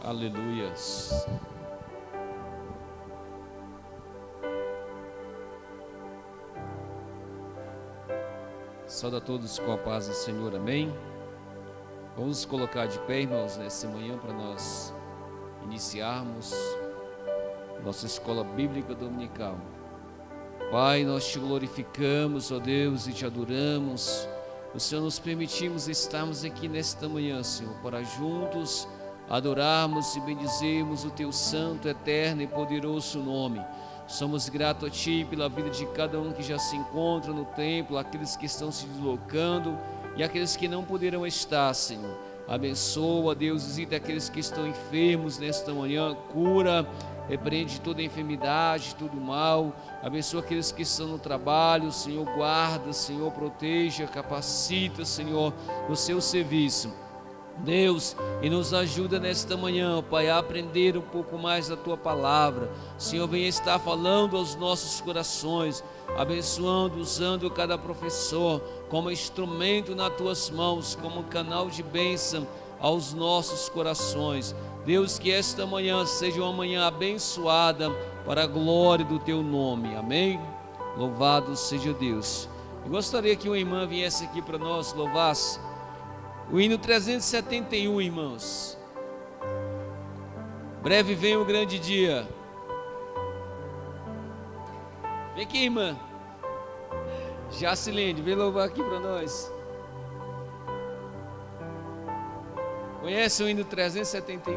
Aleluias. Saúde a todos com a paz do Senhor, amém. Vamos nos colocar de pé, irmãos, nessa manhã para nós iniciarmos nossa escola bíblica dominical. Pai, nós te glorificamos, ó Deus, e te adoramos. O Senhor nos permitimos estarmos aqui nesta manhã, Senhor, para juntos adorarmos e bendizermos o teu santo, eterno e poderoso nome. Somos gratos a ti pela vida de cada um que já se encontra no templo, aqueles que estão se deslocando e aqueles que não poderão estar, Senhor. Abençoa, Deus, visita aqueles que estão enfermos nesta manhã, cura, repreende toda enfermidade, todo mal. Abençoa aqueles que estão no trabalho, Senhor, guarda, Senhor, proteja, capacita, Senhor, no seu serviço. Deus, e nos ajuda nesta manhã, Pai, a aprender um pouco mais da Tua Palavra. Senhor, venha estar falando aos nossos corações, abençoando, usando cada professor como instrumento nas Tuas mãos, como canal de bênção aos nossos corações. Deus, que esta manhã seja uma manhã abençoada para a glória do Teu nome, amém? Louvado seja Deus. Eu gostaria que uma irmã viesse aqui para nós, louvasse o hino 371, irmãos. Breve vem o grande dia. Vem aqui, irmã Jacilene, vem louvar aqui para nós. Conhece o hino 371?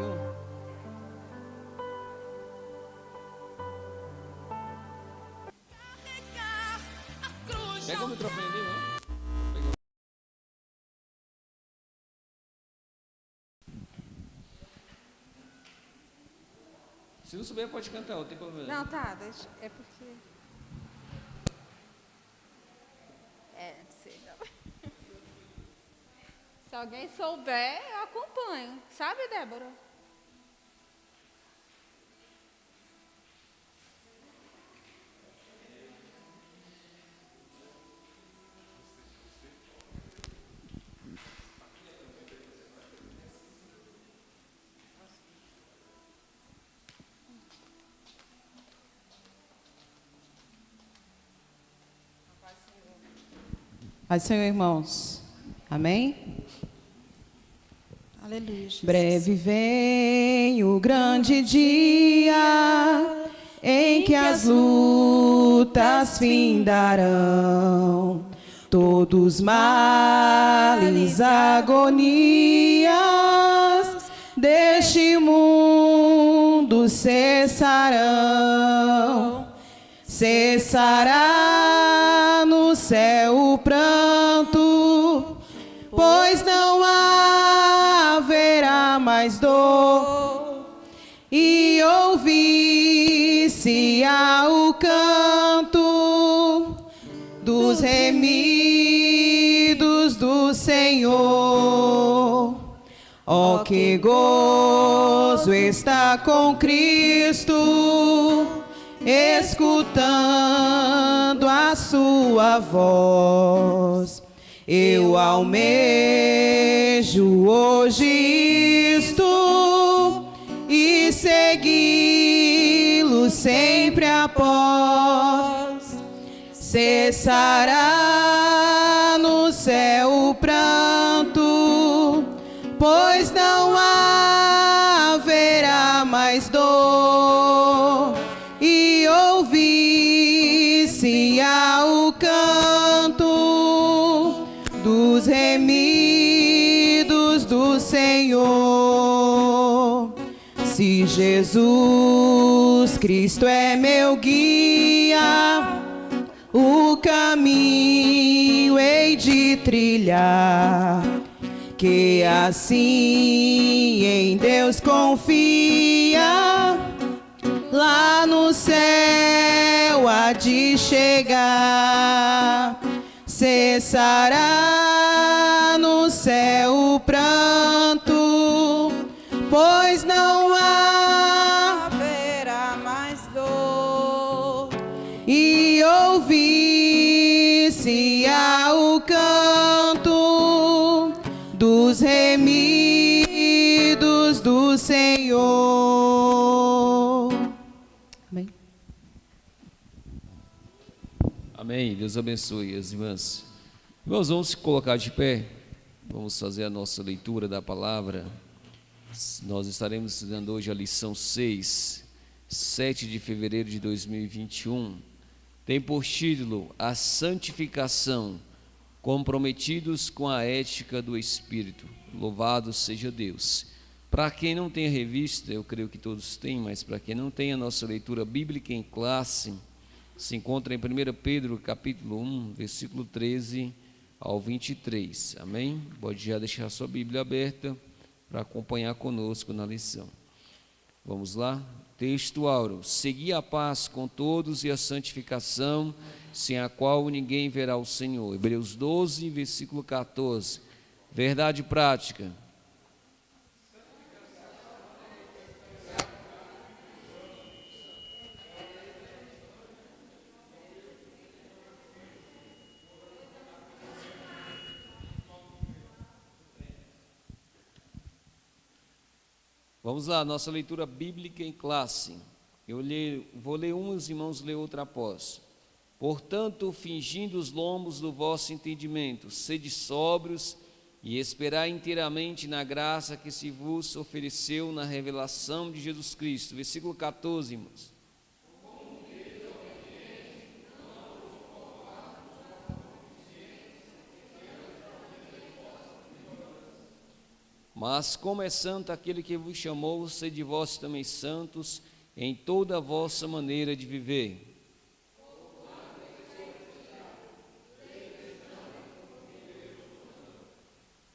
Pega o microfone ali, irmão. Se não souber, pode cantar, não tem problema. Não, tá, deixa. É porque. Não sei não. Se alguém souber, eu acompanho. Sabe, Débora? Paz do Senhor, irmãos. Amém? Aleluia. Jesus. Breve vem o grande dia em que as lutas findarão, todos os males, agonias deste mundo cessarão. Cessará no céu o pranto, pois não haverá mais dor, e ouvir-se-á o canto dos remidos do Senhor. Ó, que gozo está com Cristo, escutando a a sua voz. Eu almejo hoje isto e segui-lo sempre após. Cessará no céu o pranto, pois não haverá mais dor, e ouvir-se-á o canto dos remidos do Senhor. Se Jesus Cristo é meu guia, o caminho hei de trilhar, que assim em Deus confia, lá no céu há de chegar. Cessará no céu o pranto, pois não haverá mais dor, e ouvir-se-á o canto dos remidos do Senhor. Amém. Amém. Deus abençoe as irmãs. Irmãos, vamos se colocar de pé. Vamos fazer a nossa leitura da palavra. Nós estaremos estudando hoje a lição 6, 7 de fevereiro de 2021. Tem por título a santificação, comprometidos com a ética do Espírito. Louvado seja Deus. Para quem não tem a revista, eu creio que todos têm, mas para quem não tem, a nossa leitura bíblica em classe se encontra em 1 Pedro capítulo 1, versículo 13 ao 23. Amém? Pode já deixar a sua Bíblia aberta para acompanhar conosco na lição. Vamos lá? Texto áureo: segui a paz com todos e a santificação, sem a qual ninguém verá o Senhor. Hebreus 12, versículo 14. Verdade prática. Vamos lá, nossa leitura bíblica em classe. Vou ler uma, os irmãos lê outra após. Portanto, fingindo os lombos do vosso entendimento, sede sóbrios e esperai inteiramente na graça que se vos ofereceu na revelação de Jesus Cristo. Versículo 14, irmãos. Mas como é santo aquele que vos chamou, sede vós também santos em toda a vossa maneira de viver.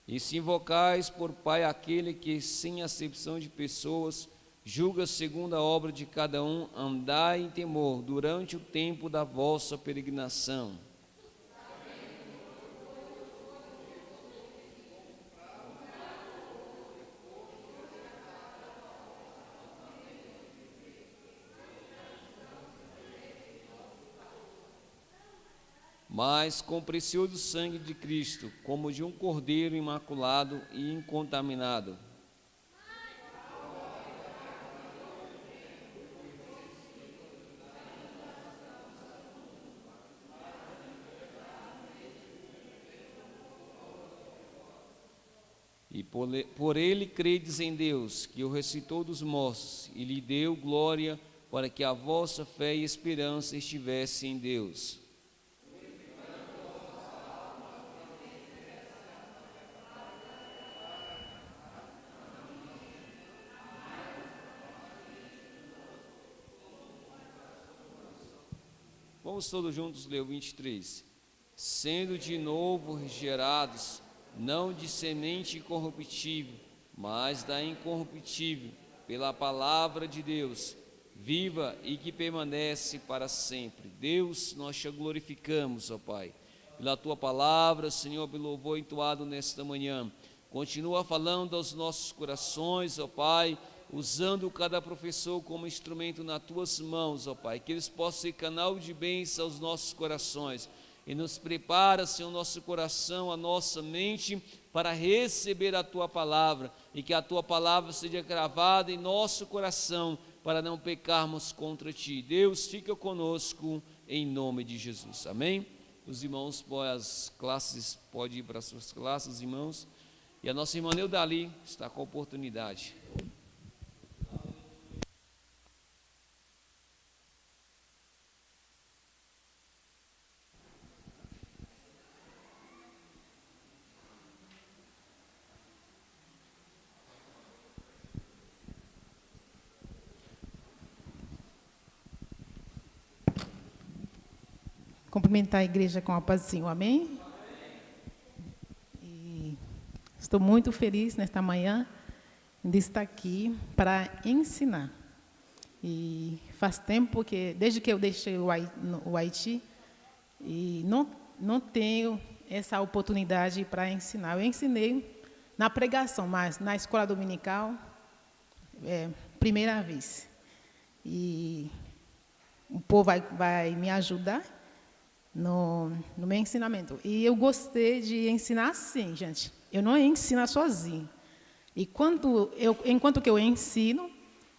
E se invocais por Pai aquele que, sem acepção de pessoas, julga segundo a obra de cada um, andai em temor durante o tempo da vossa peregrinação. Mas com o precioso sangue de Cristo, como de um cordeiro imaculado e incontaminado. E por ele credes em Deus, que o ressuscitou dos mortos, e lhe deu glória, para que a vossa fé e esperança estivesse em Deus. Vamos todos juntos ler o 23. Sendo de novo gerados, não de semente incorruptível, mas da incorruptível, pela palavra de Deus, viva e que permanece para sempre. Deus, nós te glorificamos, ó Pai, pela tua palavra, Senhor, pelo louvor entoado nesta manhã. Continua falando aos nossos corações, ó Pai, usando cada professor como instrumento nas tuas mãos, ó Pai, que eles possam ser canal de bênção aos nossos corações. E nos prepara, Senhor, o nosso coração, a nossa mente, para receber a Tua palavra, e que a Tua palavra seja gravada em nosso coração, para não pecarmos contra Ti. Deus, fica conosco, em nome de Jesus, amém? Os irmãos, as classes, podem ir para as suas classes, irmãos, e a nossa irmã Neudali está com a oportunidade. Cumprimentar a igreja com a paz do Senhor, amém? E estou muito feliz nesta manhã de estar aqui para ensinar. E faz tempo que, desde que eu deixei o Haiti, e não tenho essa oportunidade para ensinar. Eu ensinei na pregação, mas na escola dominical, primeira vez. E o povo vai me ajudar no meu ensinamento. E eu gostei de ensinar assim, gente. Eu não ensino sozinho. E enquanto que eu ensino,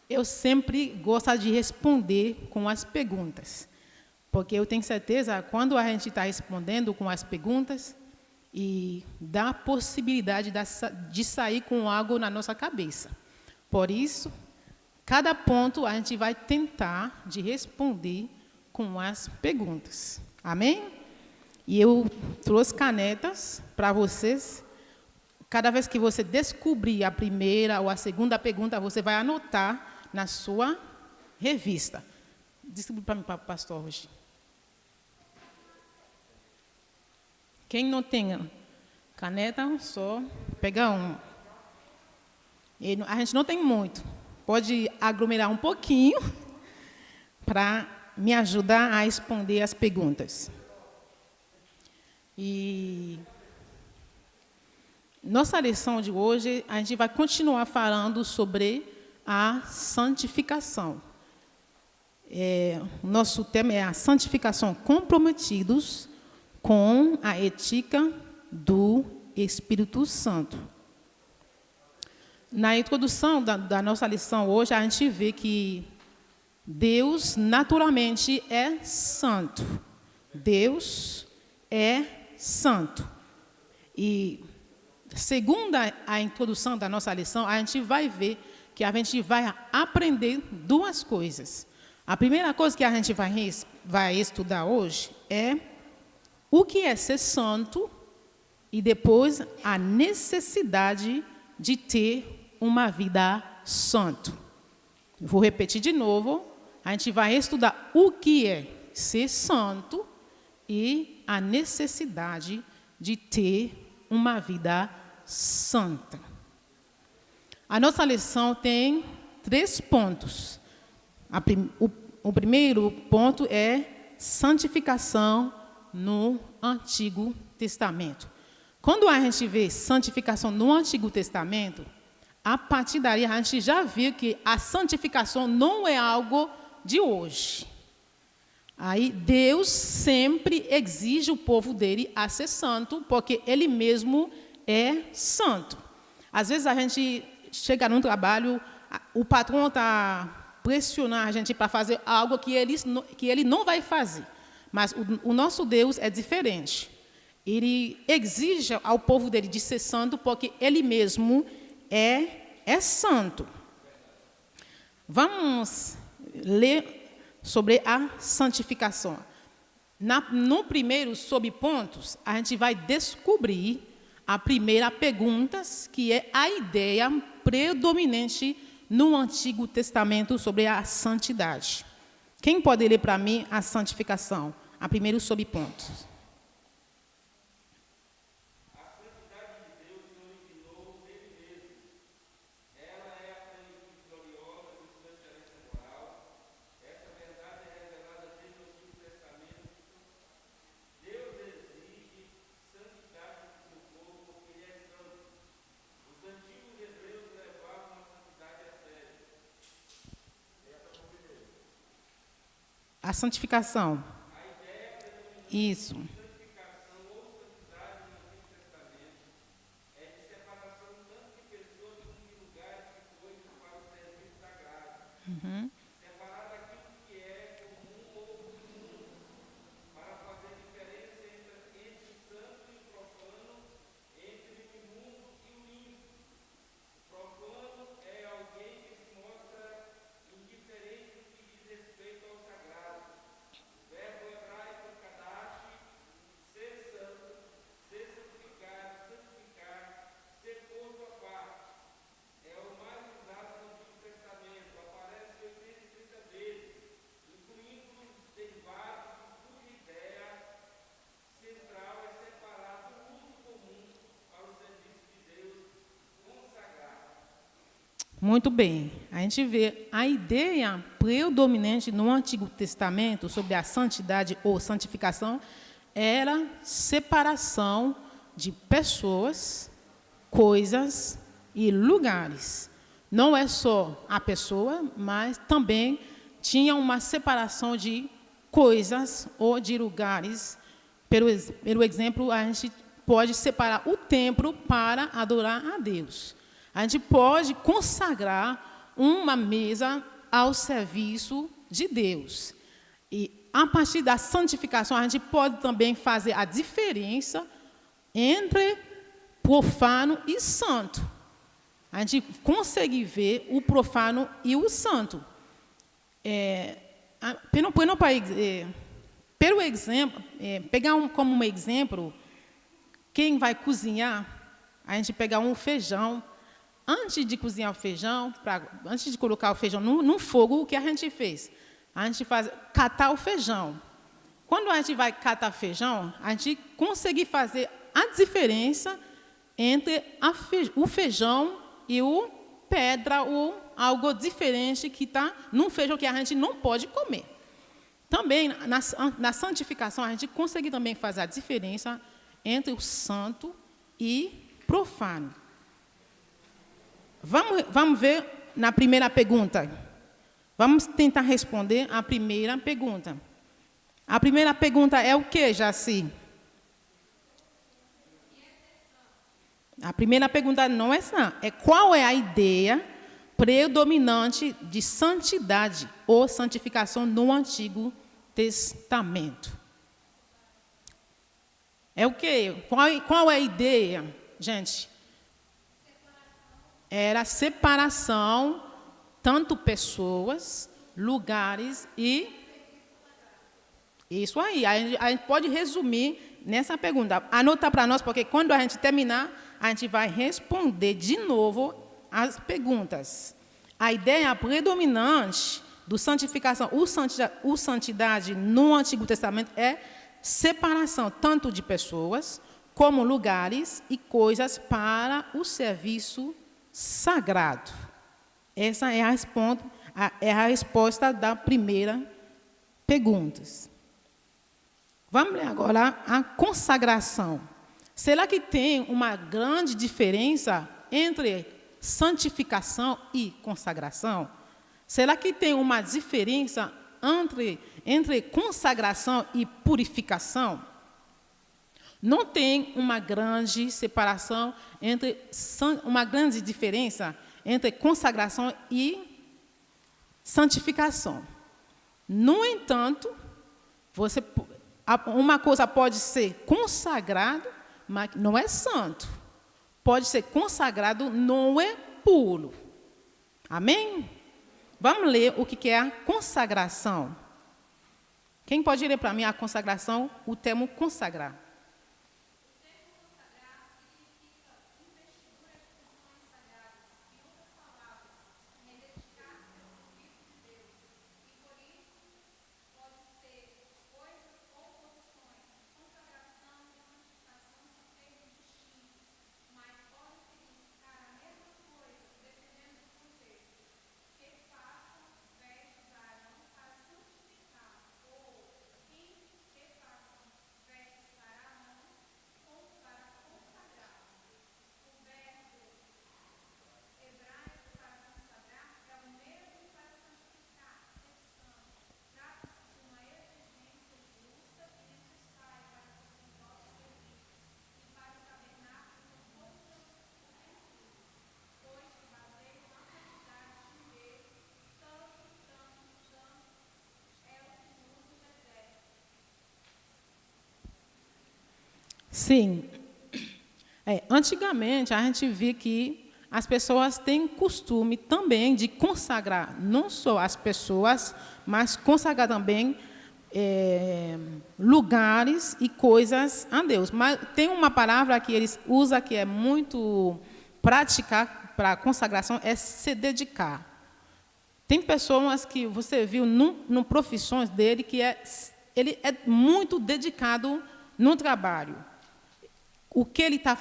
eu sempre gosto de responder com as perguntas. Porque eu tenho certeza, quando a gente está respondendo com as perguntas, e dá a possibilidade de sair com algo na nossa cabeça. Por isso, cada ponto a gente vai tentar de responder com as perguntas. Amém? E eu trouxe canetas para vocês. Cada vez que você descobrir a primeira ou a segunda pergunta, você vai anotar na sua revista. Distribui para mim, pastor, hoje. Quem não tem caneta, só pega um. A gente não tem muito. Pode aglomerar um pouquinho para me ajudar a responder as perguntas. E nossa lição de hoje, a gente vai continuar falando sobre a santificação. Nosso tema é a santificação, comprometidos com a ética do Espírito Santo. Na introdução da nossa lição hoje, a gente vê que Deus naturalmente é santo. Deus é santo. E, segundo a introdução da nossa lição, a gente vai ver que a gente vai aprender duas coisas. A primeira coisa que a gente vai estudar hoje é o que é ser santo e depois a necessidade de ter uma vida santa. Vou repetir de novo. A gente vai estudar o que é ser santo e a necessidade de ter uma vida santa. A nossa lição tem 3 pontos. O primeiro ponto é santificação no Antigo Testamento. Quando a gente vê santificação no Antigo Testamento, a partir daí a gente já viu que a santificação não é algo de hoje. Aí Deus sempre exige o povo dele a ser santo, porque ele mesmo é santo. Às vezes a gente chega num trabalho, o patrão está pressionando a gente para fazer algo que ele não vai fazer. Mas o nosso Deus é diferente. Ele exige ao povo dele de ser santo, porque ele mesmo é santo. Vamos ler sobre a santificação. No primeiro subpontos, a gente vai descobrir a primeira pergunta, que é a ideia predominante no Antigo Testamento sobre a santidade. Quem pode ler para mim a santificação? A primeiro subponto. A santificação. Isso. Uhum. Muito bem. A gente vê a ideia predominante no Antigo Testamento sobre a santidade ou santificação era separação de pessoas, coisas e lugares. Não é só a pessoa, mas também tinha uma separação de coisas ou de lugares. Pelo exemplo, a gente pode separar o templo para adorar a Deus. A gente pode consagrar uma mesa ao serviço de Deus. E, a partir da santificação, a gente pode também fazer a diferença entre profano e santo. A gente consegue ver o profano e o santo. Pelo exemplo, pegar como um exemplo, quem vai cozinhar, a gente pegar um feijão. Antes de cozinhar o feijão, antes de colocar o feijão no fogo, o que a gente fez? A gente faz catar o feijão. Quando a gente vai catar feijão, a gente consegue fazer a diferença entre o feijão e o pedra ou algo diferente que está num feijão que a gente não pode comer. Também, na santificação, a gente consegue também fazer a diferença entre o santo e profano. Vamos ver na primeira pergunta. Vamos tentar responder a primeira pergunta. A primeira pergunta é o que, Jaci? A primeira pergunta não é essa. É qual é a ideia predominante de santidade ou santificação no Antigo Testamento? É o quê? Qual é a ideia, gente? Era separação, tanto pessoas, lugares e... Isso aí, a gente pode resumir nessa pergunta. Anota para nós, porque quando a gente terminar, a gente vai responder de novo as perguntas. A ideia predominante do santificação, o santidade no Antigo Testamento é separação, tanto de pessoas, como lugares e coisas para o serviço sagrado. Essa é a resposta da primeira pergunta. Vamos ler agora a consagração. Será que tem uma grande diferença entre santificação e consagração? Será que tem uma diferença entre consagração e purificação? Não tem uma grande separação uma grande diferença entre consagração e santificação. No entanto, uma coisa pode ser consagrado, mas não é santo. Pode ser consagrado, não é puro. Amém? Vamos ler o que é a consagração. Quem pode ler para mim a consagração, o termo consagrar? Sim. Antigamente, a gente vê que as pessoas têm costume também de consagrar, não só as pessoas, mas consagrar também lugares e coisas a Deus. Mas tem uma palavra que eles usam que é muito prática para a consagração, é se dedicar. Tem pessoas que você viu no profissões dele que ele é muito dedicado no trabalho. O que ele está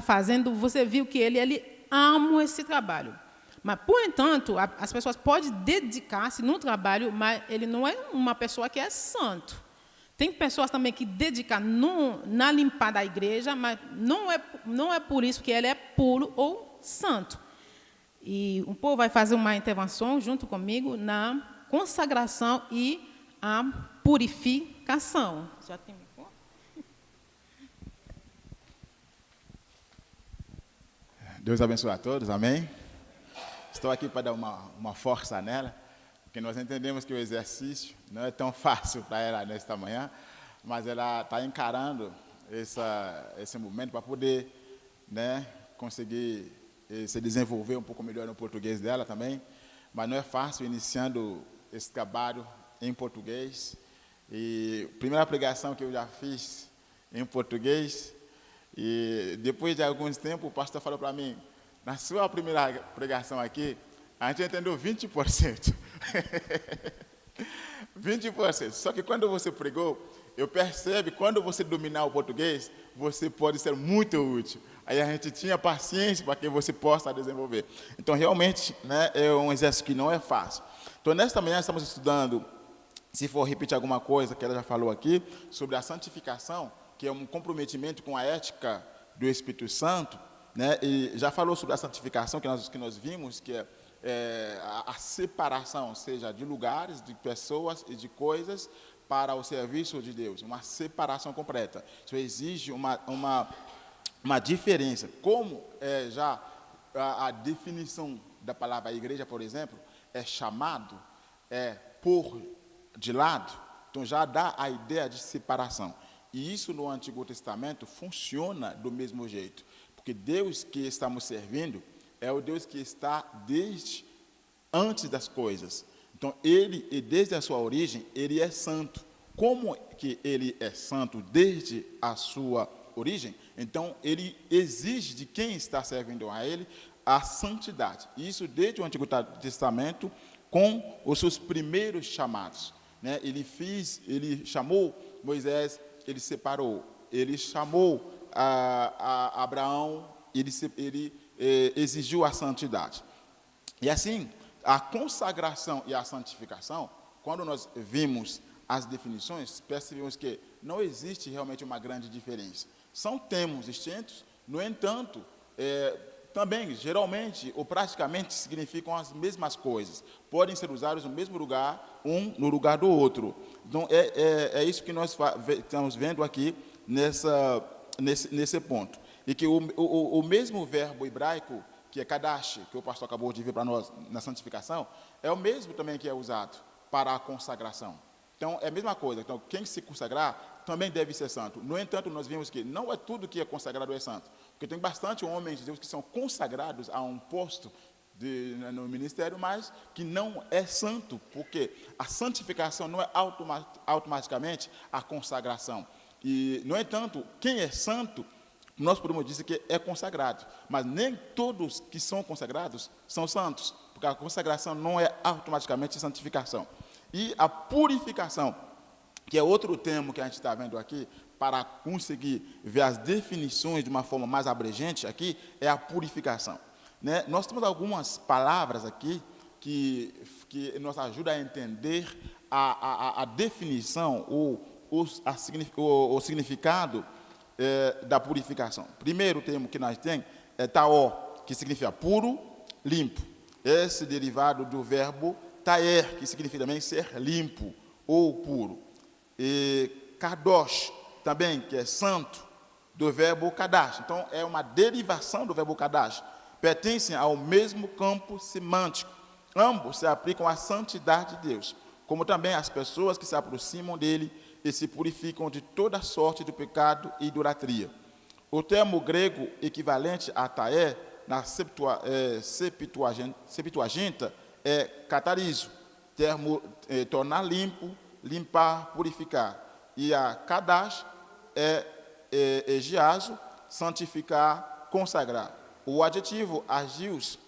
fazendo, você viu que ele ama esse trabalho. Mas, por entanto, as pessoas podem dedicar-se no trabalho, mas ele não é uma pessoa que é santo. Tem pessoas também que dedicam na limpar da igreja, mas não é por isso que ele é puro ou santo. E o povo vai fazer uma intervenção junto comigo na consagração e a purificação. Já tem microfone? Deus abençoe a todos, amém? Estou aqui para dar uma força nela, porque nós entendemos que o exercício não é tão fácil para ela nesta manhã, mas ela está encarando esse momento para poder, né, conseguir se desenvolver um pouco melhor no português dela também, mas não é fácil iniciando esse trabalho em português. E a primeira pregação que eu já fiz em português, e depois de alguns tempos o pastor falou para mim, na sua primeira pregação aqui, a gente entendeu 20%. 20%. Só que quando você pregou, eu percebo que quando você dominar o português, você pode ser muito útil. Aí a gente tinha paciência para que você possa desenvolver. Então, realmente, né, é um exercício que não é fácil. Então, nesta manhã, estamos estudando, se for repetir alguma coisa que ela já falou aqui, sobre a santificação, que é um comprometimento com a ética do Espírito Santo, né, e já falou sobre a santificação que nós vimos, que é a separação, seja de lugares, de pessoas e de coisas para o serviço de Deus, uma separação completa. Isso exige uma diferença. Como já a definição da palavra igreja, por exemplo, é chamado, é pôr de lado, então já dá a ideia de separação. E isso no Antigo Testamento funciona do mesmo jeito. Porque Deus que estamos servindo é o Deus que está desde antes das coisas. Então, ele, e desde a sua origem, ele é santo. Como que ele é santo desde a sua origem? Então, ele exige de quem está servindo a ele a santidade. Isso desde o Antigo Testamento, com os seus primeiros chamados, né? Ele chamou Moisés, ele separou. Ele chamou a Abraão, ele exigiu a santidade. E assim, a consagração e a santificação, quando nós vimos as definições, percebemos que não existe realmente uma grande diferença. São termos distintos, no entanto, também, geralmente, ou praticamente, significam as mesmas coisas. Podem ser usados no mesmo lugar, um no lugar do outro. Então, é isso que nós estamos vendo aqui nesse ponto. E que o mesmo verbo hebraico, que é kadash, que o pastor acabou de ver para nós na santificação, é o mesmo também que é usado para a consagração. Então, é a mesma coisa. Então, quem se consagrar também deve ser santo. No entanto, nós vimos que não é tudo que é consagrado é santo. Porque tem bastante homens de Deus que são consagrados a um posto no ministério, mas que não é santo, porque a santificação não é automaticamente a consagração. E, no entanto, quem é santo, nós podemos dizer que é consagrado, mas nem todos que são consagrados são santos, porque a consagração não é automaticamente santificação. E a purificação, que é outro termo que a gente está vendo aqui, para conseguir ver as definições de uma forma mais abrangente aqui, é a purificação. Né? Nós temos algumas palavras aqui que nos ajudam a entender a definição ou o significado da purificação. Primeiro termo que nós temos é taó, que significa puro, limpo. Esse derivado do verbo taer, que significa também ser limpo ou puro. E kadosh, também, que é santo, do verbo kadash. Então, é uma derivação do verbo kadash. Pertencem ao mesmo campo semântico. Ambos se aplicam à santidade de Deus, como também as pessoas que se aproximam dele e se purificam de toda sorte de pecado e idolatria. O termo grego equivalente a taé, na Septuaginta, é catarizo, termo tornar limpo, limpar, purificar. E a kadash é egiazo, santificar, consagrar. O adjetivo agios,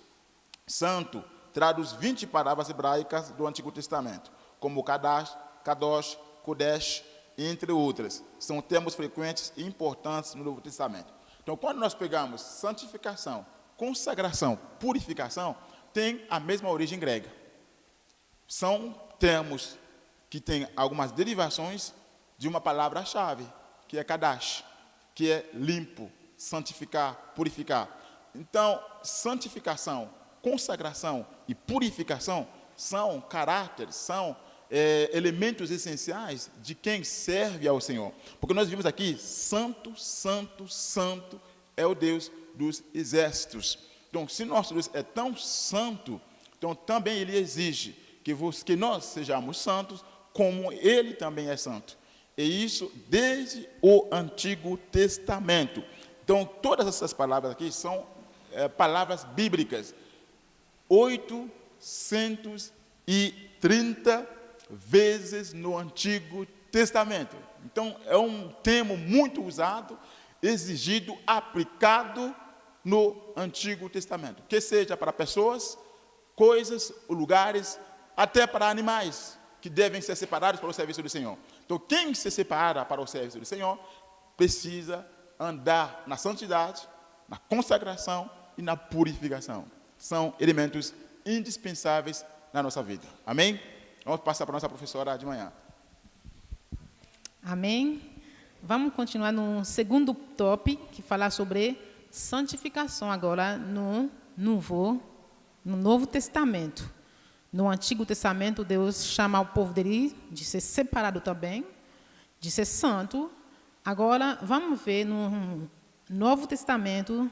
santo, traduz 20 palavras hebraicas do Antigo Testamento, como kadash, kadosh, kodesh, entre outras. São termos frequentes e importantes no Novo Testamento. Então, quando nós pegamos santificação, consagração, purificação, tem a mesma origem grega. São termos que têm algumas derivações de uma palavra-chave, que é kadash, que é limpo, santificar, purificar. Então, santificação, consagração e purificação são caráteres, são elementos essenciais de quem serve ao Senhor. Porque nós vimos aqui, santo, santo, santo é o Deus dos exércitos. Então, se nosso Deus é tão santo, então também Ele exige que nós sejamos santos, como Ele também é santo. E isso desde o Antigo Testamento. Então, todas essas palavras aqui são palavras bíblicas. 830 vezes no Antigo Testamento. Então, é um termo muito usado, exigido, aplicado no Antigo Testamento. Que seja para pessoas, coisas, lugares, até para animais, que devem ser separados para o serviço do Senhor. Então, quem se separa para o serviço do Senhor, precisa andar na santidade, na consagração e na purificação. São elementos indispensáveis na nossa vida. Amém? Vamos passar para a nossa professora de manhã. Amém? Vamos continuar no segundo tópico, que fala sobre santificação agora no Novo Testamento. No Antigo Testamento, Deus chama o povo dele de ser separado também, de ser santo. Agora, vamos ver no Novo Testamento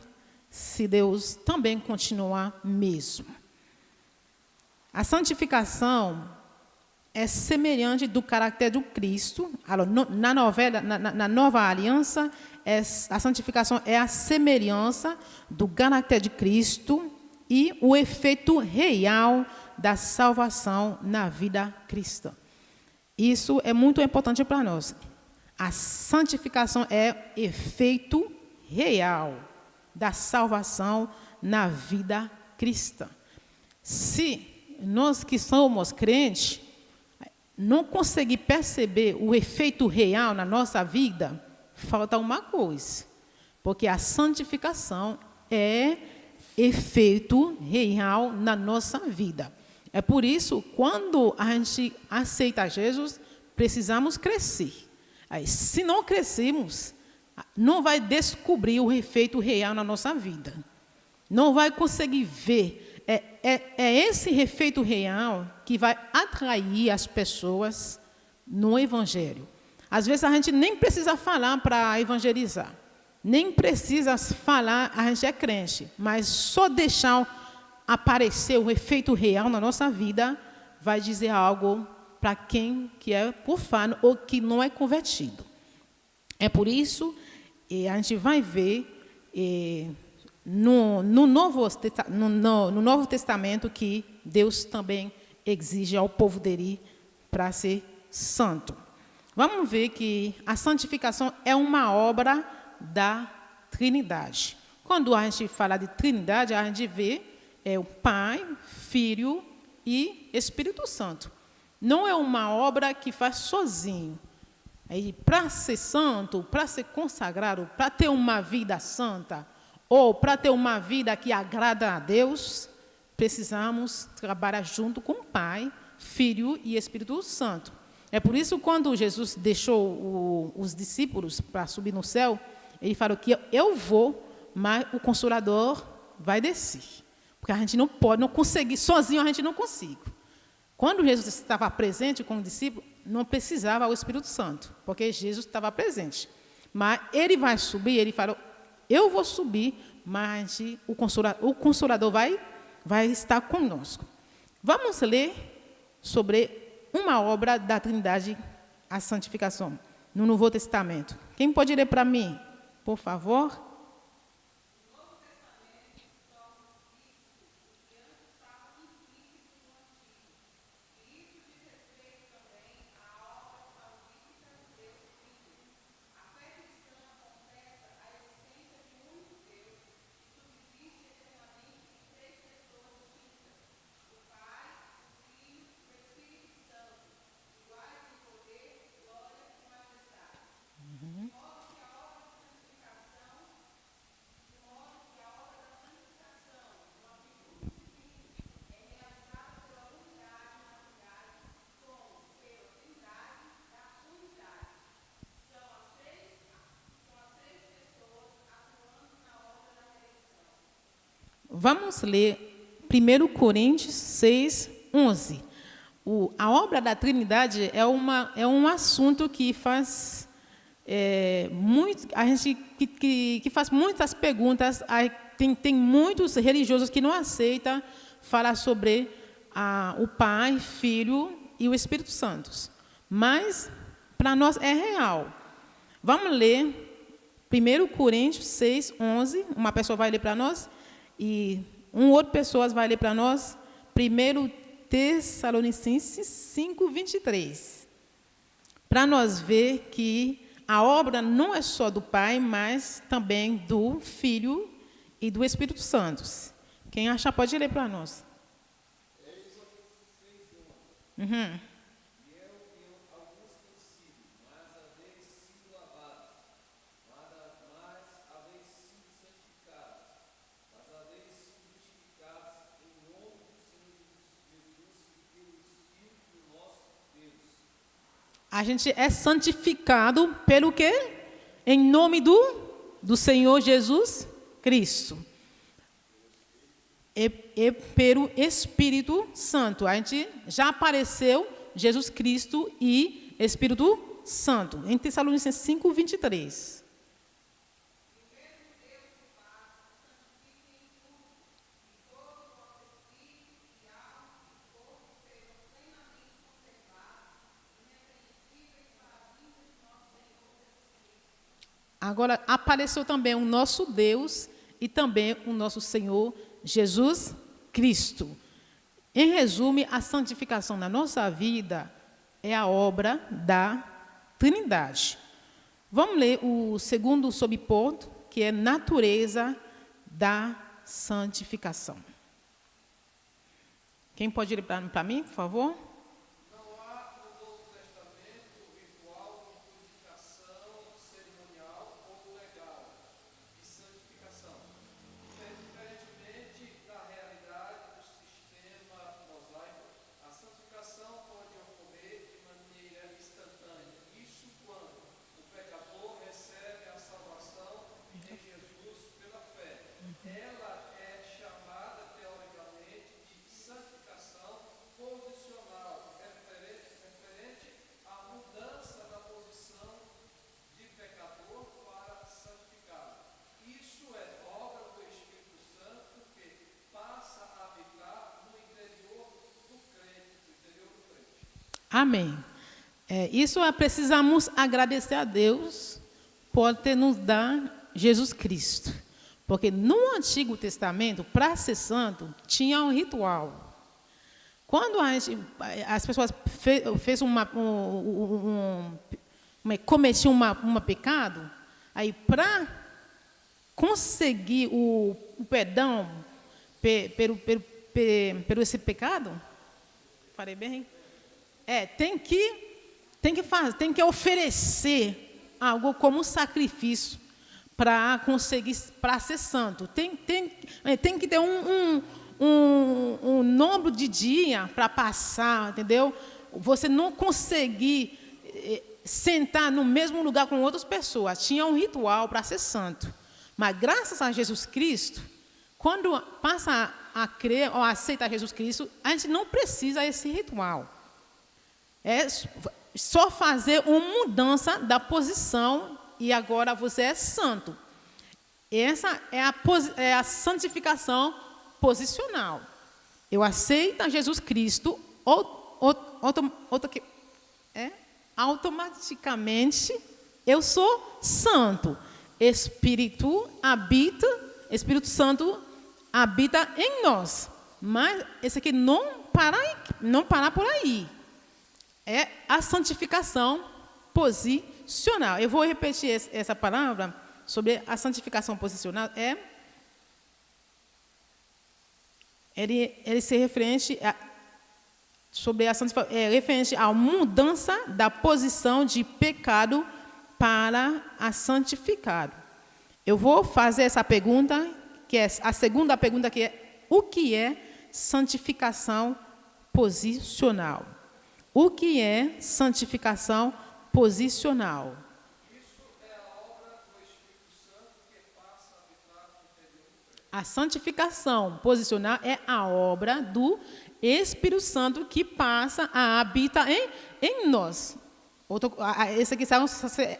se Deus também continua mesmo. A santificação é semelhante do caráter do Cristo. Na Nova Aliança, a santificação é a semelhança do caráter de Cristo e o efeito real da salvação na vida cristã. Isso é muito importante para nós. A santificação é efeito real da salvação na vida cristã. Se nós que somos crentes não conseguir perceber o efeito real na nossa vida, falta uma coisa, porque a santificação é efeito real na nossa vida. É por isso, quando a gente aceita Jesus, precisamos crescer. Aí, se não crescermos, não vai descobrir o efeito real na nossa vida. Não vai conseguir ver. É esse efeito real que vai atrair as pessoas no Evangelho. Às vezes a gente nem precisa falar para evangelizar. Nem precisa falar, a gente é crente. Mas só deixar aparecer o efeito real na nossa vida vai dizer algo para quem que é profano ou que não é convertido. É por isso que a gente vai ver no Novo Testamento que Deus também exige ao povo dele para ser santo. Vamos ver que a santificação é uma obra da Trindade. Quando a gente fala de Trindade, a gente vê o Pai, Filho e Espírito Santo. Não é uma obra que faz sozinho. Para ser santo, para ser consagrado, para ter uma vida santa, ou para ter uma vida que agrada a Deus, precisamos trabalhar junto com o Pai, Filho e Espírito Santo. É por isso que quando Jesus deixou os discípulos para subir no céu, ele falou que eu vou, mas o Consolador vai descer. Porque a gente não pode, não conseguir, sozinho a gente não consegue. Quando Jesus estava presente com o discípulo, não precisava o Espírito Santo, porque Jesus estava presente. Mas ele vai subir, ele falou, eu vou subir, mas o Consolador vai estar conosco. Vamos ler sobre uma obra da Trindade a santificação no Novo Testamento? Quem pode ler para mim, por favor? Vamos ler 1 Coríntios 6, 11. A obra da Trindade é um assunto que faz a gente que faz muitas perguntas. Tem muitos religiosos que não aceitam falar sobre o Pai, Filho e o Espírito Santo. Mas para nós é real. Vamos ler 1 Coríntios 6, 11. Uma pessoa vai ler para nós. E outra pessoa vai ler para nós 1 Tessalonicenses 5, 23. Para nós ver que a obra não é só do Pai, mas também do Filho e do Espírito Santo. Quem achar pode ler para nós. Uhum. A gente é santificado pelo quê? Em nome do Senhor Jesus Cristo. E pelo Espírito Santo. A gente já apareceu Jesus Cristo e Espírito Santo. Em Tessalonicenses 5, 23. Agora, apareceu também o nosso Deus e também o nosso Senhor Jesus Cristo. Em resumo, a santificação na nossa vida é a obra da Trindade. Vamos ler o segundo subponto, que é natureza da santificação. Quem pode ler para mim, por favor? Amém. Isso precisamos agradecer a Deus por ter nos dado Jesus Cristo. Porque no Antigo Testamento, para ser santo, tinha um ritual. Quando as pessoas cometiam um pecado, aí para conseguir o perdão pelo esse pecado, falei bem? Tem que oferecer algo como sacrifício para conseguir, para ser santo. Tem que ter um número de dia para passar, entendeu? Você não conseguir sentar no mesmo lugar com outras pessoas. Tinha um ritual para ser santo. Mas graças a Jesus Cristo, quando passa a crer ou a aceitar Jesus Cristo, a gente não precisa desse ritual. É só fazer uma mudança da posição e agora você é santo. Essa é a santificação posicional. automaticamente eu sou santo. Espírito Santo habita em nós. Mas esse aqui não para por aí. É a santificação posicional. Eu vou repetir essa palavra sobre a santificação posicional. Ele se referente sobre a santificação, referente à mudança da posição de pecado para a santificado. Eu vou fazer essa pergunta, que é a segunda pergunta, que é: o que é santificação posicional? O que é santificação posicional? A santificação posicional é a obra do Espírito Santo que passa a habitar em nós. Esse aqui é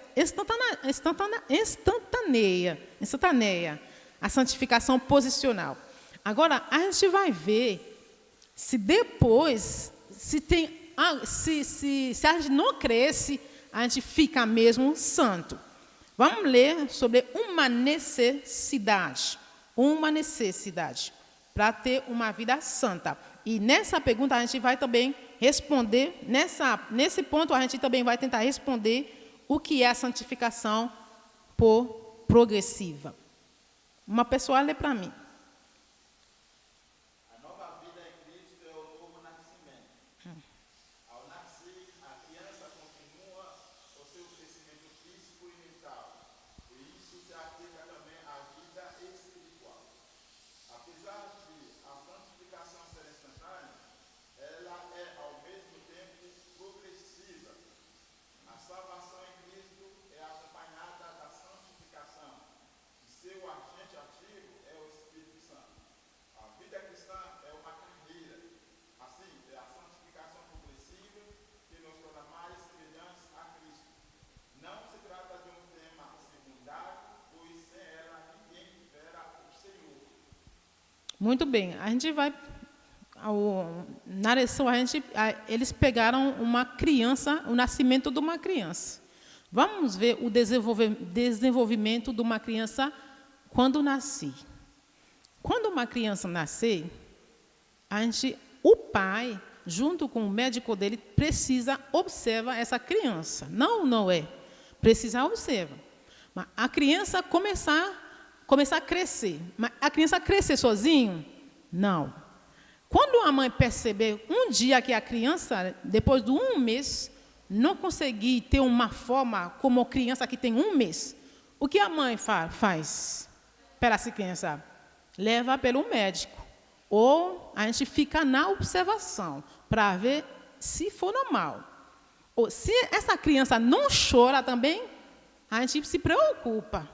instantânea. A santificação posicional. Agora, a gente vai ver se depois, se a gente não cresce, a gente fica mesmo santo. Vamos ler sobre uma necessidade para ter uma vida santa. E nessa pergunta a gente vai também responder, nesse ponto a gente também vai tentar responder o que é a santificação progressiva. Uma pessoa lê para mim. A nova vida em Cristo é o novo nascimento. Ao nascer, a criança continua o seu crescimento físico e mental. E isso se aplica também à vida espiritual. Apesar de a santificação ser instantânea, ela é ao mesmo tempo progressiva. A salvação em Cristo é acompanhada da santificação. E seu agente ativo é o Espírito Santo. A vida cristã é uma carreira. Assim, é a santificação progressiva que nos torna mais semelhantes a Cristo. Não se trata de um tema secundário, pois sem ela ninguém verá o Senhor. Muito bem, a gente vai, na lição, eles pegaram uma criança, o nascimento de uma criança. Vamos ver o desenvolvimento de uma criança quando nasce. Quando uma criança nasce, o pai, junto com o médico dele, precisa observar essa criança. Não é. Precisa observar. Mas a criança começar a crescer. Mas a criança crescer sozinho? Não. Quando a mãe perceber um dia que a criança, depois de um mês, não conseguir ter uma forma como criança que tem um mês, o que a mãe faz para essa criança? Leva pelo médico. Ou a gente fica na observação para ver se for normal. Ou se essa criança não chora também, a gente se preocupa.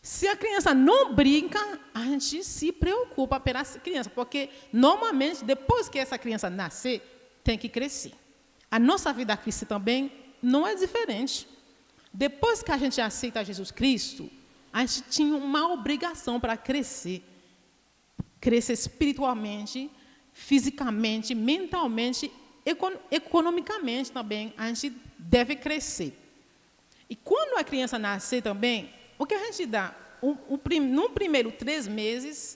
Se a criança não brinca, a gente se preocupa pela criança, porque normalmente depois que essa criança nascer, tem que crescer. A nossa vida cristã também não é diferente. Depois que a gente aceita Jesus Cristo, a gente tinha uma obrigação para crescer. Crescer espiritualmente, fisicamente, mentalmente, economicamente também, a gente deve crescer. E quando a criança nascer também, o que a gente dá? No primeiro 3 meses,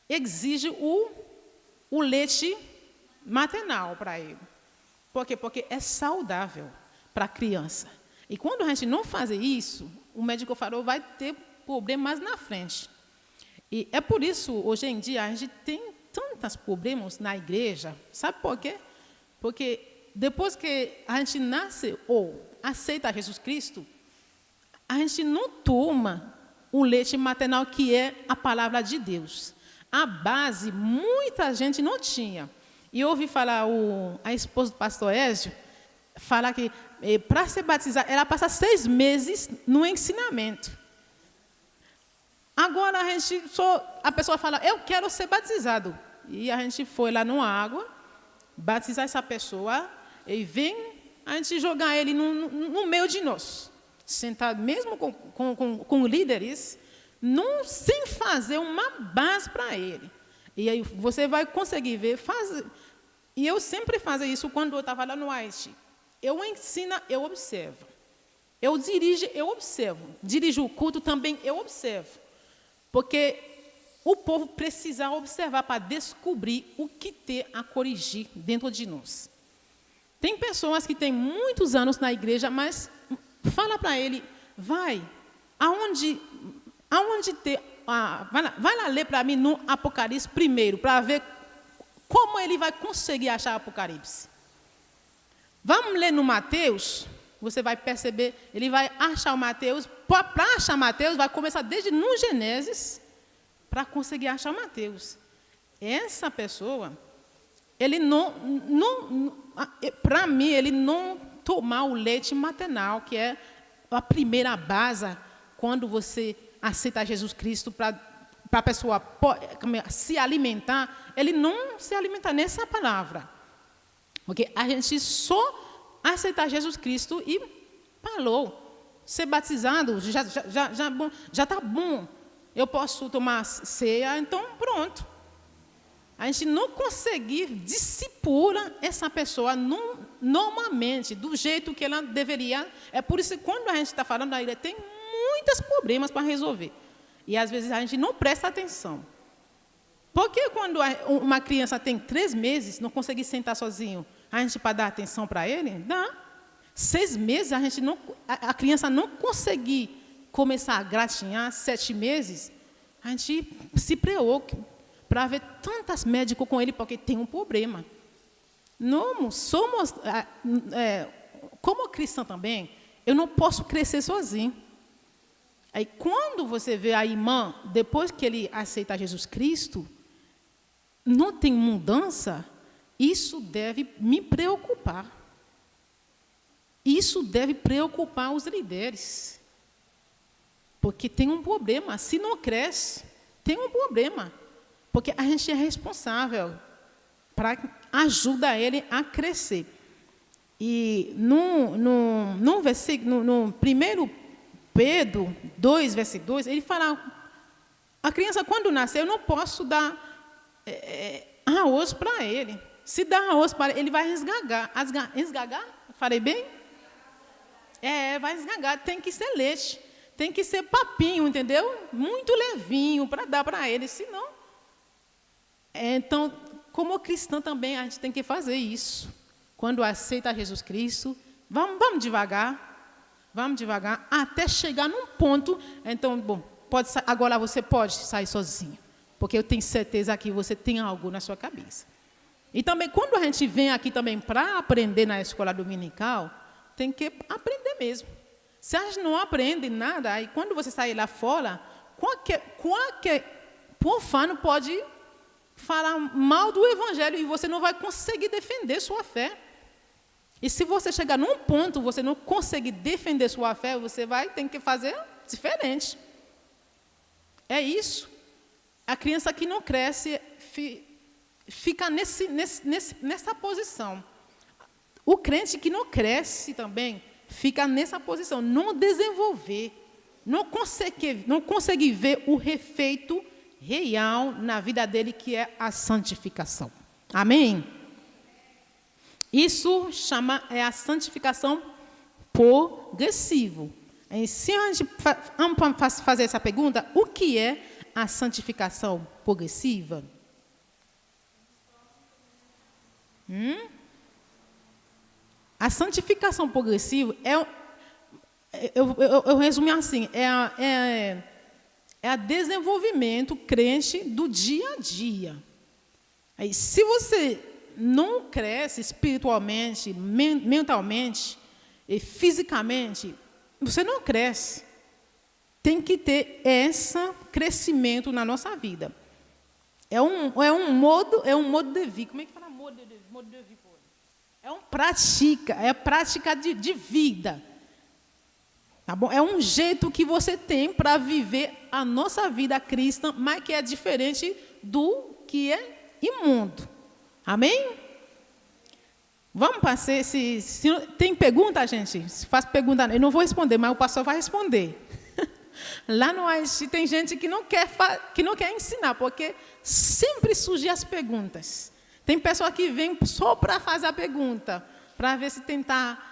exige o leite maternal para ele. Por quê? Porque é saudável para a criança. E quando a gente não fazer isso, o médico falou, vai ter problemas na frente. E é por isso, hoje em dia, a gente tem tantos problemas na igreja. Sabe por quê? Porque depois que a gente nasce ou aceita Jesus Cristo, a gente não toma o leite maternal que é a palavra de Deus. A base, muita gente não tinha. E eu ouvi falar, a esposa do pastor Ézio, falar que para ser batizada, ela passa 6 meses no ensinamento. Agora a pessoa fala, eu quero ser batizado. E a gente foi lá numa água, batizar essa pessoa, e vem a gente jogar ele no meio de nós. Sentado mesmo com líderes, sem fazer uma base para ele. E aí você vai conseguir ver. E eu sempre fazia isso quando eu estava lá no Haiti. Eu ensino, eu observo. Eu dirijo, eu observo. Dirijo o culto também, eu observo. Porque o povo precisa observar para descobrir o que tem a corrigir dentro de nós. Tem pessoas que têm muitos anos na igreja, mas fala para ele, vai lá ler para mim no Apocalipse primeiro, para ver como ele vai conseguir achar Apocalipse. Vamos ler no Mateus, você vai perceber, ele vai achar o Mateus, para achar Mateus, vai começar desde no Gênesis, para conseguir achar Mateus. Essa pessoa, ele para mim, ele não tomar o leite maternal, que é a primeira base, quando você aceita Jesus Cristo para a pessoa se alimentar, ele não se alimenta nessa palavra. Porque a gente só aceita Jesus Cristo e falou. Ser batizado já está bom. Eu posso tomar ceia, então pronto. A gente não conseguir discipular essa pessoa normalmente, do jeito que ela deveria. É por isso que quando a gente está falando da ilha, tem muitos problemas para resolver. E às vezes a gente não presta atenção. Porque quando uma criança tem 3 meses, não consegue sentar sozinho, a gente para dar atenção para ele? Dá. 6 meses, a criança não conseguir começar a gratinhar, 7 meses, a gente se preocupa para ver tantos médicos com ele, porque tem um problema. Não somos, como cristã também, eu não posso crescer sozinho. Aí quando você vê a irmã, depois que ele aceita Jesus Cristo, não tem mudança, isso deve me preocupar. Isso deve preocupar os líderes. Porque tem um problema. Se não cresce, tem um problema. Porque a gente é responsável para ajudar ele a crescer. E no versículo, no 1 Pedro 2, versículo 2, ele fala, a criança quando nascer, eu não posso dar arroz para ele. Se dá arroz para ele, ele vai esgagar. Esgagar? Falei bem? Vai esgagar. Tem que ser leite. Tem que ser papinho, entendeu? Muito levinho para dar para ele, senão... Então, como cristã também, a gente tem que fazer isso. Quando aceita Jesus Cristo, vamos devagar, até chegar num ponto. Então, bom, agora você pode sair sozinho, porque eu tenho certeza que você tem algo na sua cabeça. E também, quando a gente vem aqui também para aprender na escola dominical, tem que aprender mesmo. Se a gente não aprende nada, aí quando você sair lá fora, qualquer profano pode falar mal do evangelho e você não vai conseguir defender sua fé. E se você chegar num ponto, você não conseguir defender sua fé, você vai ter que fazer diferente. É isso. A criança que não cresce fica nessa posição. O crente que não cresce também fica nessa posição, não desenvolver, não consegue ver o efeito real na vida dele, que é a santificação. Amém? Isso é a santificação progressiva. E se a gente fazer essa pergunta, o que é a santificação progressiva? A santificação progressiva eu resumo assim, é o desenvolvimento crente do dia a dia. Aí, se você não cresce espiritualmente, mentalmente e fisicamente, você não cresce. Tem que ter esse crescimento na nossa vida. É um modo de vida. Como é que fala modo de vida? É prática de vida. Tá bom? É um jeito que você tem para viver a nossa vida cristã, mas que é diferente do que é imundo. Amém? Vamos passar se tem pergunta, gente? Se faz pergunta, eu não vou responder, mas o pastor vai responder. Lá no Haiti tem gente que não quer ensinar, porque sempre surgem as perguntas. Tem pessoa que vem só para fazer a pergunta, para ver se tentar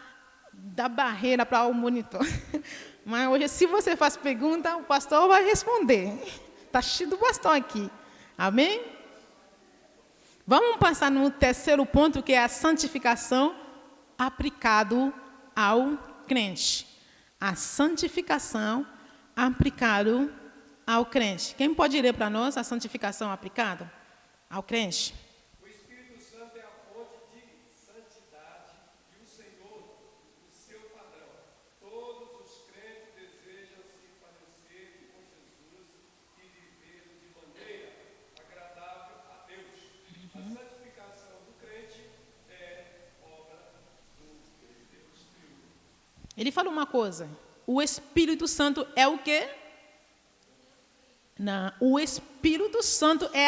da barreira para o monitor. Mas hoje, se você faz pergunta, o pastor vai responder. Está cheio do pastor aqui. Amém? Vamos passar no terceiro ponto, que é a santificação aplicado ao crente. A santificação aplicado ao crente. Quem pode ler para nós a santificação aplicada ao crente? O Espírito Santo é a fonte de santidade e o Senhor, o seu padrão. Todos os crentes desejam se parecer com Jesus e viver de maneira agradável a Deus. A santificação do crente é obra do Deus Trino. Ele falou uma coisa. O Espírito Santo é o quê? Não, o Espírito Santo é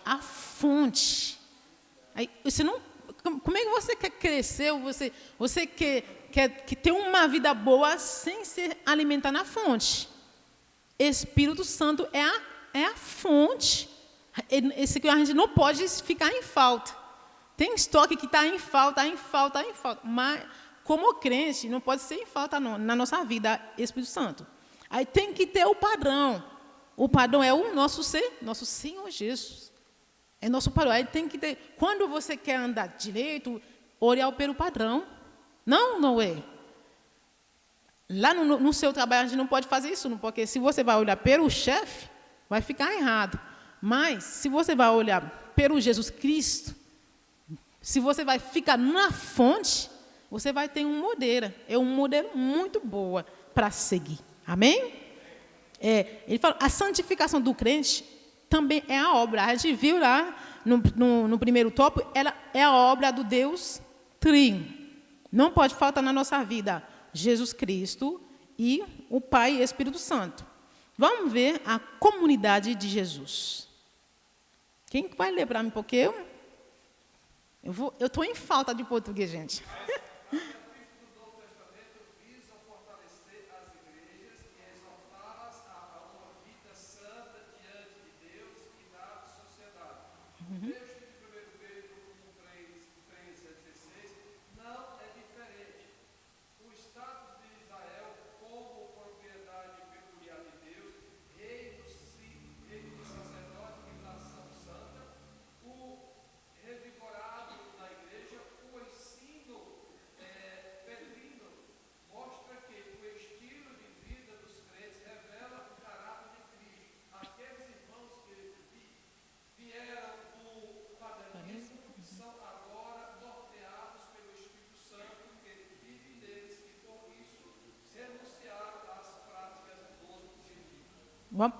a fonte. Aí, você não, como é que você quer crescer? Você quer ter uma vida boa sem se alimentar na fonte? Espírito Santo é a fonte. Esse que a gente não pode ficar em falta. Tem estoque que está em falta. Mas, como crente, não pode ser em falta na nossa vida, Espírito Santo. Aí tem que ter o padrão. O padrão é o nosso Senhor Jesus. É nosso padrão. Aí tem que ter. Quando você quer andar direito, olhar pelo padrão. Não é. Lá no seu trabalho, a gente não pode fazer isso, porque se você vai olhar pelo chefe, vai ficar errado. Mas, se você vai olhar pelo Jesus Cristo, se você vai ficar na fonte, você vai ter um modelo. É um modelo muito boa para seguir. Amém? Ele fala, a santificação do crente também é a obra. A gente viu lá no primeiro tópico, ela é a obra do Deus Trino. Não pode faltar na nossa vida Jesus Cristo e o Pai e o Espírito Santo. Vamos ver a comunidade de Jesus. Quem vai ler para mim? Porque eu estou em falta de português, gente.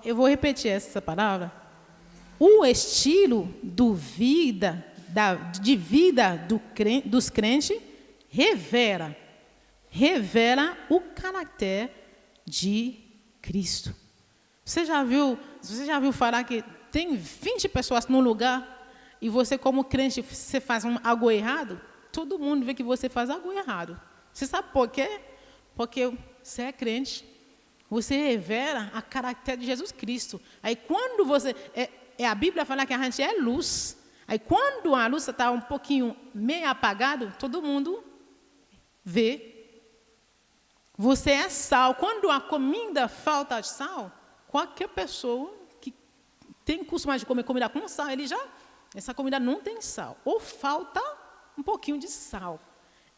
Eu vou repetir essa palavra. O estilo de vida dos crentes revela o caráter de Cristo. Você já viu falar que tem 20 pessoas num lugar e você, como crente, você faz algo errado? Todo mundo vê que você faz algo errado. Você sabe por quê? Porque você é crente. Você revela a caráter de Jesus Cristo. Aí quando você... a Bíblia fala que a gente é luz. Aí quando a luz está um pouquinho meio apagada, todo mundo vê. Você é sal. Quando a comida falta de sal, qualquer pessoa que tem costume de comer comida com sal, essa comida não tem sal. Ou falta um pouquinho de sal.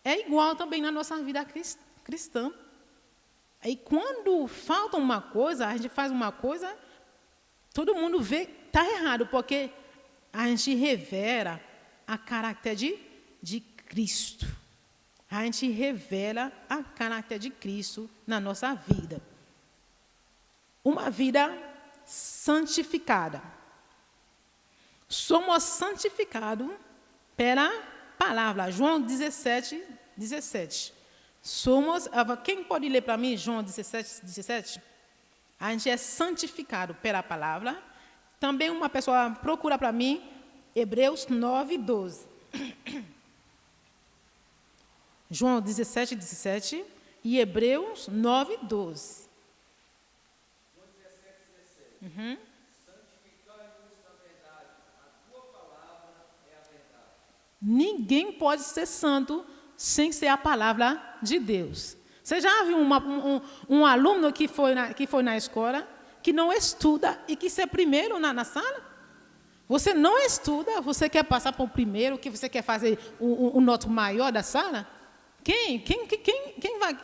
É igual também na nossa vida cristã. Aí quando falta uma coisa, a gente faz uma coisa, todo mundo vê que está errado, porque a gente revela a caráter de Cristo. A gente revela a caráter de Cristo na nossa vida. Uma vida santificada. Somos santificados pela palavra. João 17, 17. Quem pode ler para mim João 17, 17? A gente é santificado pela palavra. Também uma pessoa procura para mim Hebreus 9, 12. João 17, 17 e Hebreus 9, 12. João 17, 17. Santificai-nos na verdade, a tua palavra é a verdade. Ninguém pode ser santo sem ser a palavra de Deus. Você já viu um aluno que foi na escola, que não estuda e que ser primeiro na sala? Você não estuda, você quer passar para o primeiro, que você quer fazer o nota maior da sala? Quem vai?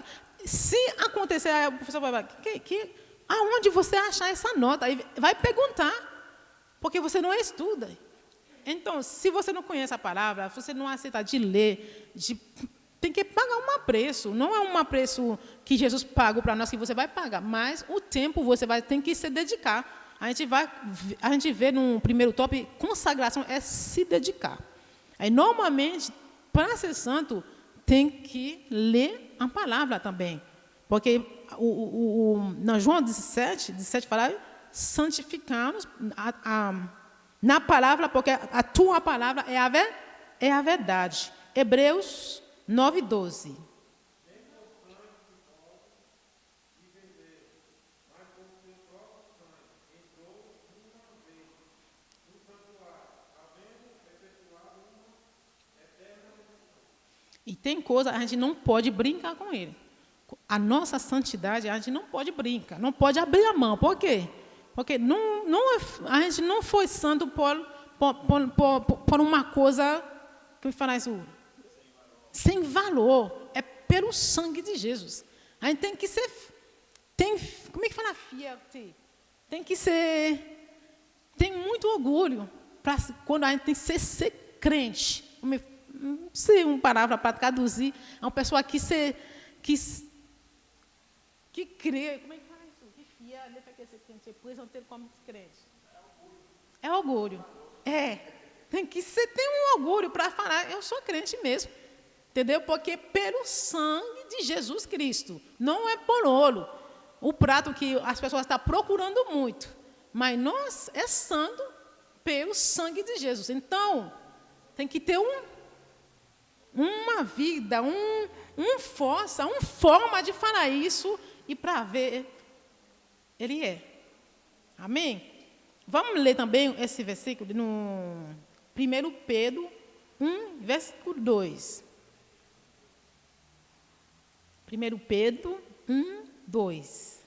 Se acontecer, aí o professor vai falar, aonde você achar essa nota? Aí vai perguntar, porque você não estuda. Então, se você não conhece a palavra, se você não aceita de ler, tem que pagar um preço. Não é um preço que Jesus pagou para nós que você vai pagar, mas o tempo você vai ter que se dedicar. A gente vê no primeiro tópico, consagração é se dedicar. Aí, normalmente, para ser santo, tem que ler a palavra também. Porque na João 17 fala, santificar-nos na palavra, porque a tua palavra é a verdade. Hebreus 9:12. E tem coisa, a gente não pode brincar com ele. A nossa santidade, a gente não pode brincar, não pode abrir a mão. Por quê? Porque a gente não foi santo por uma coisa, que me fala isso, sem valor. É pelo sangue de Jesus. A gente tem que ser, como é que fala? Tem que ser, tem muito orgulho quando a gente tem que ser crente. Não sei uma palavra para traduzir, é uma pessoa que crê, como é que fala isso? Que fia, deixa que ser crente, depois não ter como crente. É orgulho. Tem que ter um orgulho para falar, eu sou crente mesmo. Entendeu? Porque pelo sangue de Jesus Cristo, não é por ouro. O prato que as pessoas estão procurando muito, mas nós é santo pelo sangue de Jesus. Então, tem que ter uma vida, força, uma forma de falar isso e para ver, ele é. Amém? Vamos ler também esse versículo no 1 Pedro 1, versículo 2. 1 Pedro 1, 2.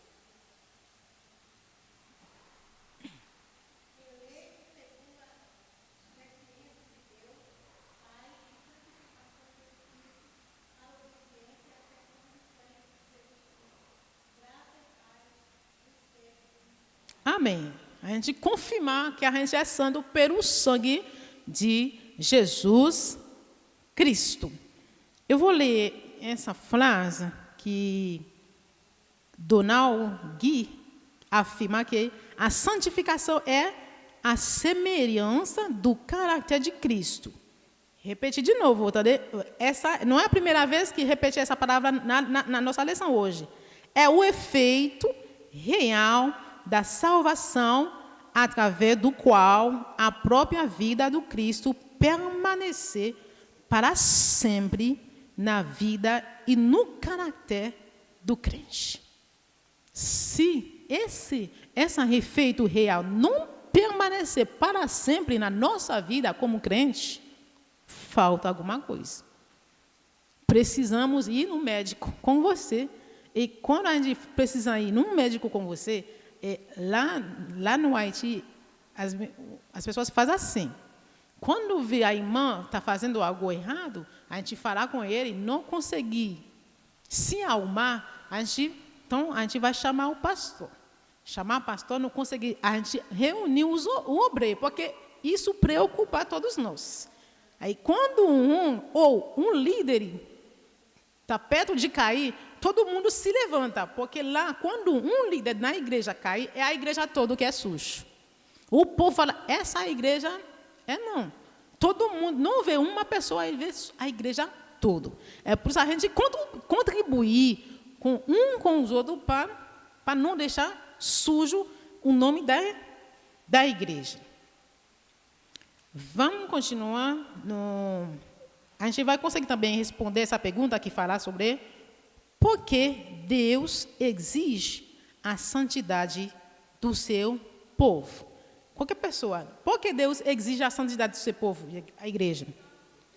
Amém. A gente confirmar que a gente é santo pelo sangue de Jesus Cristo. Eu vou ler essa frase que Donald Gui afirma que a santificação é a semelhança do caráter de Cristo. Repetir de novo, tá? Essa não é a primeira vez que repete essa palavra na nossa lição hoje. É o efeito real da salvação através do qual a própria vida do Cristo permanecer para sempre na vida e no caráter do crente. Se esse efeito real não permanecer para sempre na nossa vida como crente, falta alguma coisa. Precisamos ir no médico com você. E quando a gente precisa ir num médico com você, lá no Haiti, as pessoas fazem assim. Quando vê a irmã está fazendo algo errado, a gente falar com ele, não conseguir se arrumar, então a gente vai chamar o pastor. Chamar o pastor, não conseguir, a gente reunir o obreiro, porque isso preocupa todos nós. Aí quando um líder está perto de cair, todo mundo se levanta, porque lá, quando um líder na igreja cai, é a igreja toda que é suja. O povo fala, essa igreja não. Todo mundo, não vê uma pessoa, aí vê a igreja toda. É por isso a gente contribuir com os outros para não deixar sujo o nome da igreja. Vamos continuar. A gente vai conseguir também responder essa pergunta que fala sobre por que Deus exige a santidade do seu povo. Qualquer pessoa. Por que Deus exige a santidade do seu povo, a igreja?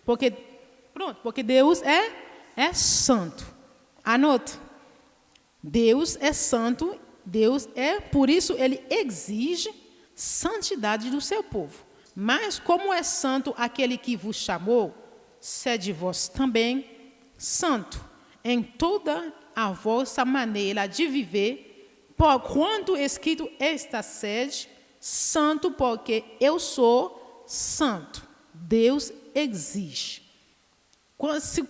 Porque Pronto, porque Deus é santo. Anote. Deus é santo, por isso ele exige santidade do seu povo. Mas como é santo aquele que vos chamou, sede vós também santo em toda a vossa maneira de viver, porquanto escrito está, sede santo, porque eu sou santo. Deus exige.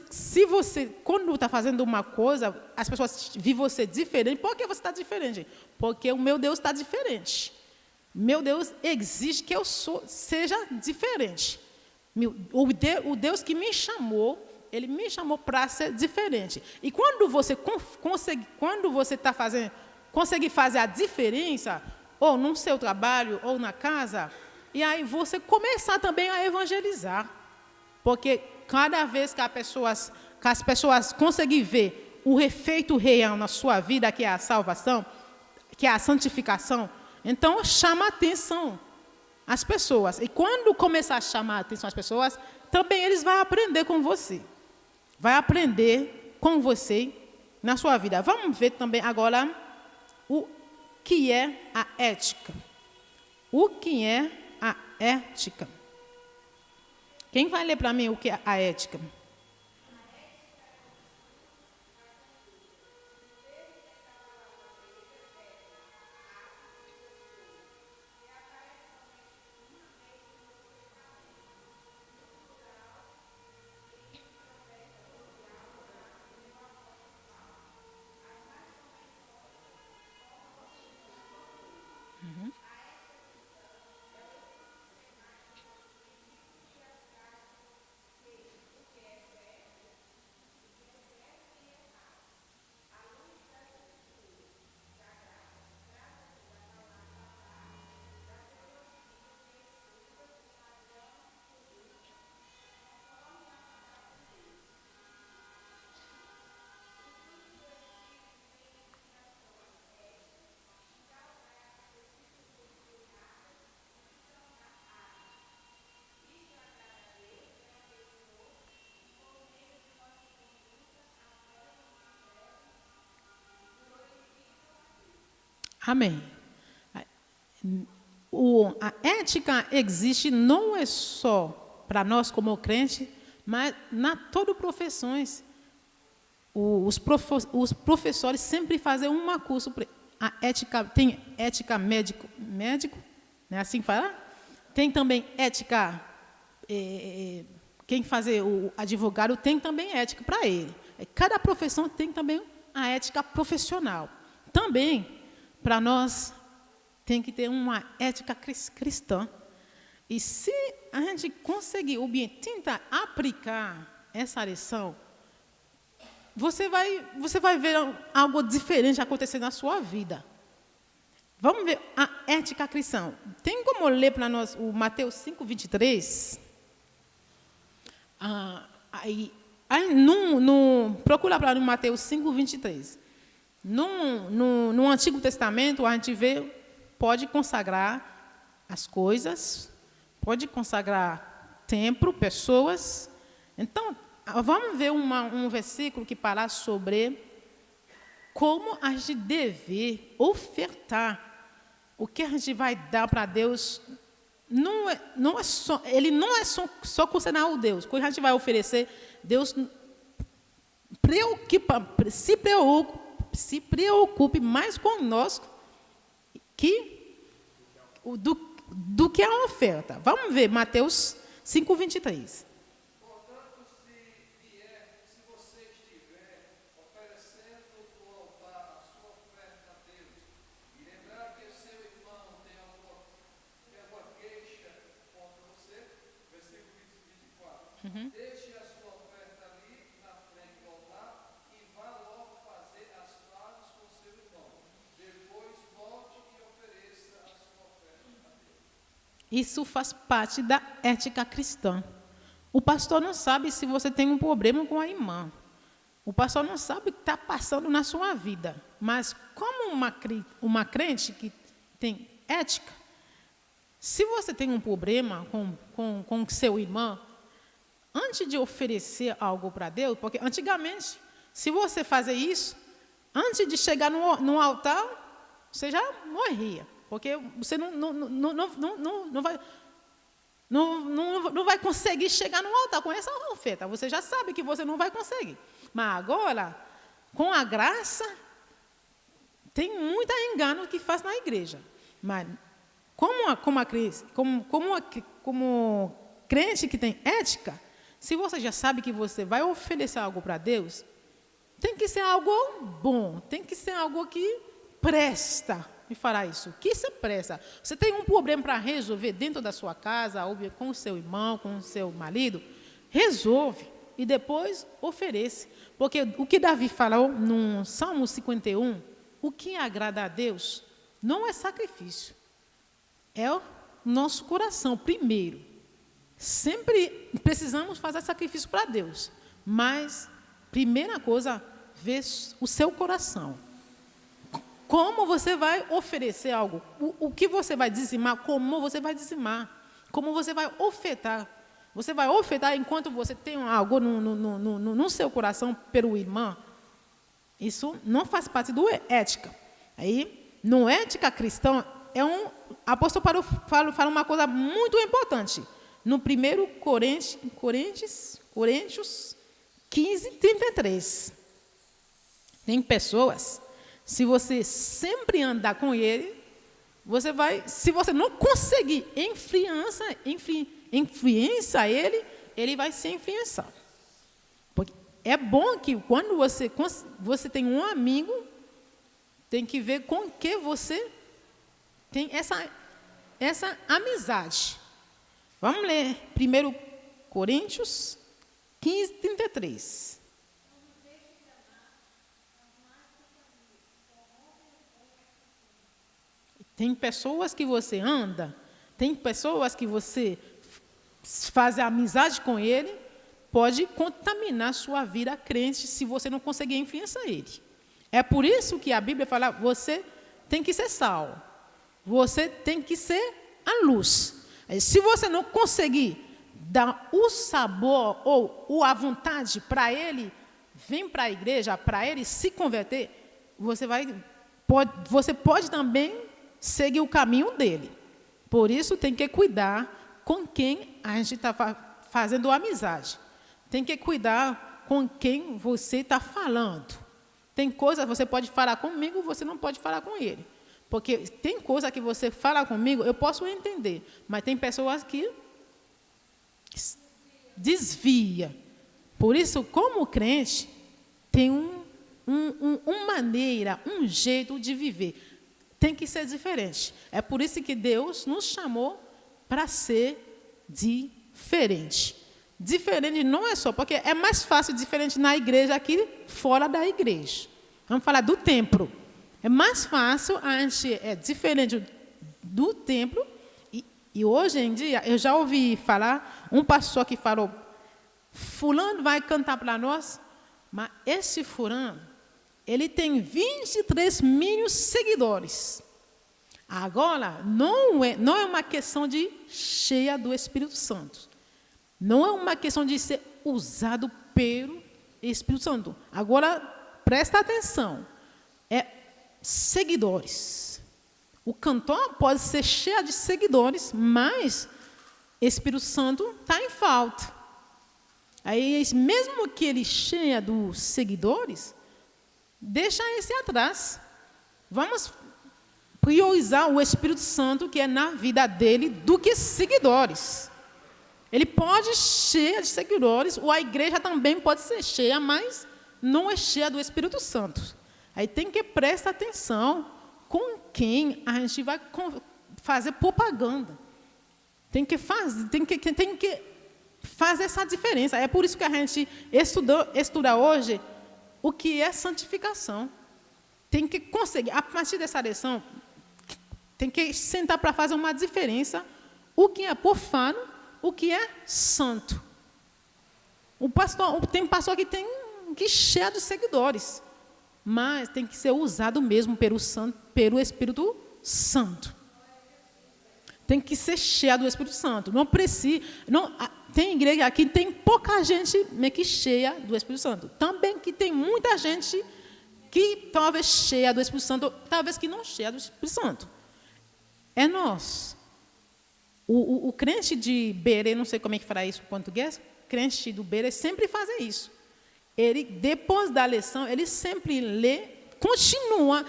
Se você, quando está fazendo uma coisa, as pessoas veem você diferente. Por que você está diferente? Porque o meu Deus está diferente. Meu Deus exige que eu seja diferente. O Deus que me chamou, ele me chamou para ser diferente. E quando você consegue fazer a diferença, ou no seu trabalho, ou na casa, e aí você começar também a evangelizar. Porque cada vez que as pessoas conseguem ver o efeito real na sua vida, que é a salvação, que é a santificação, então chama a atenção as pessoas. E quando começar a chamar a atenção as pessoas, também eles vão aprender com você. Vai aprender com você na sua vida. Vamos ver também agora o que é a ética. O que é a ética? Quem vai ler para mim o que é a ética? Amém. A ética existe não é só para nós como crentes, mas na todas as profissões. Os professores sempre fazem um curso. A ética, tem ética médico, não é assim que fala? Tem também ética, quem fazer o advogado tem também ética para ele. Cada profissão tem também a ética profissional. Também, para nós, tem que ter uma ética cristã. E se a gente conseguir tentar aplicar essa lição, você vai ver algo diferente acontecer na sua vida. Vamos ver a ética cristã. Tem como ler para nós o Mateus 5:23? Procura para no Mateus 5:23. No Antigo Testamento, a gente vê, pode consagrar as coisas, pode consagrar templo, pessoas. Então, vamos ver um versículo que fala sobre como a gente deve ofertar. O que a gente vai dar para Deus ele não é só considerar o Deus. Quando a gente vai oferecer, Deus se preocupe mais conosco do que a oferta. Vamos ver Mateus 5:23. Portanto, se você estiver oferecendo no altar a sua oferta a Deus, e lembrar que seu irmão tem alguma queixa contra você, versículo 24, deixe a sua oferta ali na frente do altar e vá logo fazer as pazes com seu irmão. Depois volte e ofereça a sua oferta a Deus. Isso faz parte da ética cristã. O pastor não sabe se você tem um problema com a irmã. O pastor não sabe o que está passando na sua vida. Mas como uma crente que tem ética, se você tem um problema com seu irmão, antes de oferecer algo para Deus, porque antigamente, se você fazer isso, antes de chegar no altar, você já morria, porque você não vai conseguir chegar no altar com essa oferta. Você já sabe que você não vai conseguir. Mas agora, com a graça, tem muito engano que faz na igreja. Mas como crente que tem ética, se você já sabe que você vai oferecer algo para Deus, tem que ser algo bom, tem que ser algo que presta. Me falar isso. O que você presta? Você tem um problema para resolver dentro da sua casa, ou com o seu irmão, com o seu marido, resolve e depois oferece. Porque o que Davi falou no Salmo 51, o que agrada a Deus não é sacrifício, é o nosso coração primeiro. Sempre precisamos fazer sacrifício para Deus, mas primeira coisa, ver o seu coração. Como você vai oferecer algo? O que você vai dizimar? Como você vai dizimar? Como você vai ofertar? Você vai ofertar enquanto você tem algo no seu coração pelo irmão? Isso não faz parte do ética. Aí, no ética cristã, apóstolo Paulo fala uma coisa muito importante. No 1 Coríntios 15, 33. Tem pessoas, se você sempre andar com ele, você vai, se você não conseguir influenciar ele vai ser influenciado. Porque é bom que quando você tem um amigo, tem que ver com que você tem essa amizade. Vamos ler 1 Coríntios 15, 33. Tem pessoas que você anda, tem pessoas que você faz amizade com ele, pode contaminar sua vida crente se você não conseguir influenciar ele. É por isso que a Bíblia fala, você tem que ser sal, você tem que ser a luz. Se você não conseguir dar o sabor ou a vontade para ele vir para a igreja, para ele se converter, você pode também seguir o caminho dele. Por isso tem que cuidar com quem a gente está fazendo amizade. Tem que cuidar com quem você está falando. Tem coisas que você pode falar comigo, você não pode falar com ele. Porque tem coisa que você fala comigo, eu posso entender, mas tem pessoas que desvia. Por isso, como crente, tem uma maneira, um jeito de viver. Tem que ser diferente. É por isso que Deus nos chamou para ser diferente. Diferente não é só, porque é mais fácil diferente na igreja que fora da igreja. Vamos falar do templo. É mais fácil a gente diferente do templo. E hoje em dia, eu já ouvi falar, um pastor que falou, fulano vai cantar para nós, mas esse fulano, ele tem 23 mil seguidores. Agora, não é uma questão de cheia do Espírito Santo. Não é uma questão de ser usado pelo Espírito Santo. Agora, presta atenção. É seguidores. O cantor pode ser cheio de seguidores, mas o Espírito Santo está em falta. Aí, mesmo que ele cheia dos seguidores, deixa esse atrás. Vamos priorizar o Espírito Santo que é na vida dele do que seguidores. Ele pode cheia de seguidores, ou a igreja também pode ser cheia, mas não é cheia do Espírito Santo. Aí tem que prestar atenção com quem a gente vai fazer propaganda. Tem que fazer essa diferença. É por isso que a gente estuda hoje o que é santificação. Tem que conseguir, a partir dessa lição, tem que sentar para fazer uma diferença. O que é profano, o que é santo. Tem pastor que tem que cheio de seguidores, mas tem que ser usado mesmo pelo Espírito Santo. Tem que ser cheia do Espírito Santo. Não precisa. Tem igreja aqui, tem pouca gente meio que cheia do Espírito Santo. Também que tem muita gente que talvez cheia do Espírito Santo, talvez que não cheia do Espírito Santo. É nós. O crente de Berê, não sei como é que fará isso em português, crente do Berê sempre faz isso. Ele, depois da lição, ele sempre lê, continua.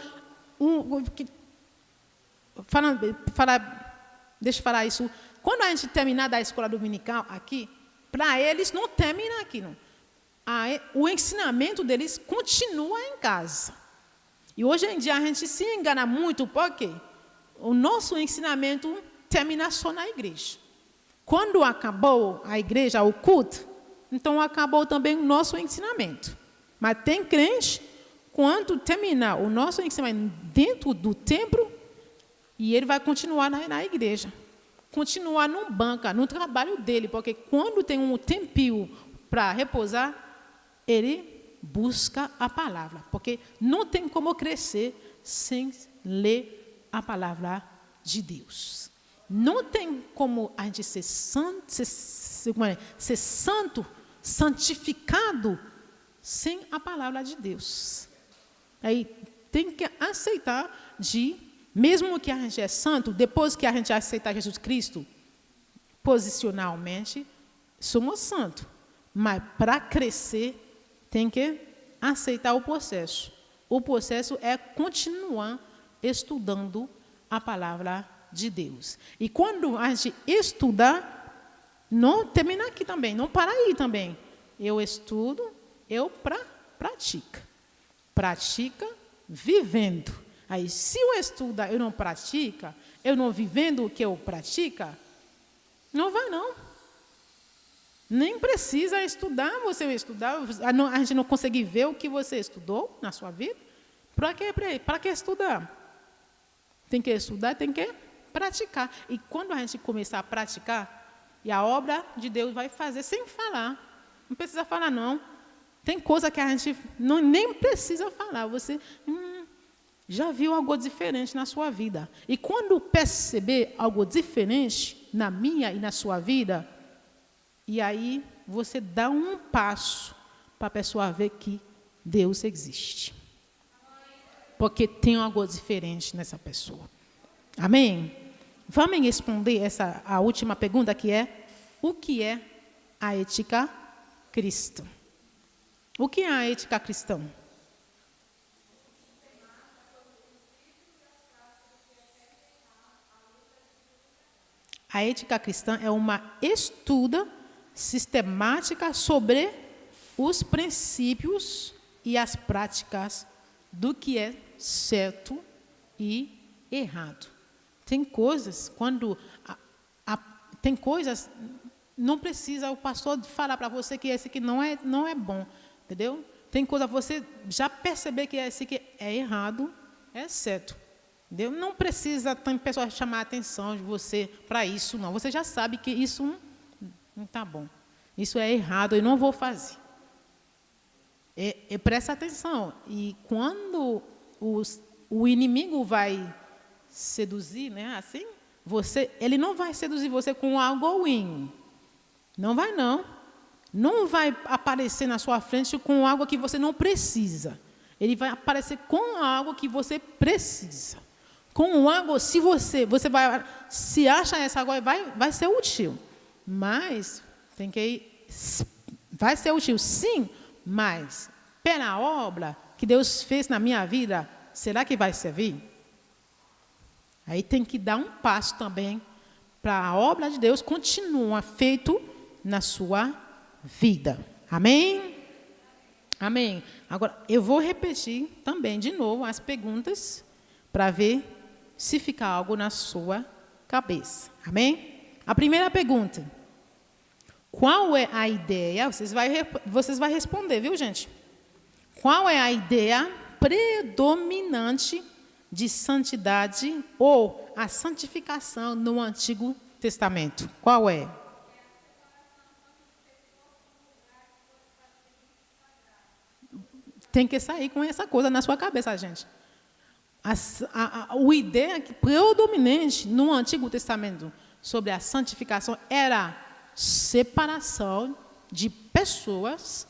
Deixa eu falar isso. Quando a gente terminar da escola dominical aqui, para eles não termina aqui, não. O ensinamento deles continua em casa. E hoje em dia a gente se engana muito, porque o nosso ensinamento termina só na igreja. Quando acabou a igreja, o culto, então acabou também o nosso ensinamento. Mas tem crente, quando terminar o nosso ensinamento dentro do templo, e ele vai continuar na igreja. Continuar no banco, no trabalho dele, porque quando tem um tempinho para repousar, ele busca a palavra, porque não tem como crescer sem ler a palavra de Deus. Não tem como a gente ser santo, santificado, sem a palavra de Deus. Aí tem que aceitar mesmo que a gente é santo, depois que a gente aceitar Jesus Cristo, posicionalmente, somos santos. Mas para crescer, tem que aceitar o processo. O processo é continuar estudando a palavra de Deus. E quando a gente estudar, não termina aqui também, não para aí também. Eu estudo, eu pratico. Pratica vivendo. Aí, se eu estudo, eu não pratico, eu não vivendo o que eu pratico, não vai não. Nem precisa estudar, você estudar, a gente não consegue ver o que você estudou na sua vida. Para que estudar? Tem que estudar, tem que praticar. E quando a gente começar a praticar, e a obra de Deus vai fazer sem falar. Não precisa falar, não. Tem coisa que a gente nem precisa falar. Você já viu algo diferente na sua vida. E quando perceber algo diferente na minha e na sua vida, e aí você dá um passo para a pessoa ver que Deus existe. Porque tem algo diferente nessa pessoa. Amém? Vamos responder a última pergunta, que é: o que é a ética cristã? O que é a ética cristã? A ética cristã é uma estuda sistemática sobre os princípios e as práticas do que é certo e errado. Tem coisas, não precisa o pastor falar para você que esse aqui não é bom, entendeu? Tem coisa você já perceber que esse aqui é errado, é certo. Entendeu? Não precisa tem pessoa chamar a atenção de você para isso, não. Você já sabe que isso não está bom. Isso é errado, eu não vou fazer. Presta atenção. E quando o inimigo vai seduzir, né, assim, ele não vai seduzir você com algo ruim. Não vai, não. Não vai aparecer na sua frente com algo que você não precisa. Ele vai aparecer com algo que você precisa. Com algo, se você vai, se acha essa água, vai ser útil. Mas vai ser útil, sim, mas pela obra que Deus fez na minha vida, será que vai servir? Aí tem que dar um passo também para a obra de Deus continuar feito na sua vida. Amém? Amém. Agora, eu vou repetir também de novo as perguntas para ver se fica algo na sua cabeça. Amém? A primeira pergunta: qual é a ideia? Vocês vão responder, viu, gente? Qual é a ideia predominante de santidade ou a santificação no Antigo Testamento? Qual é? Tem que sair com essa coisa na sua cabeça, gente. a ideia que predominante no Antigo Testamento sobre a santificação era separação de pessoas,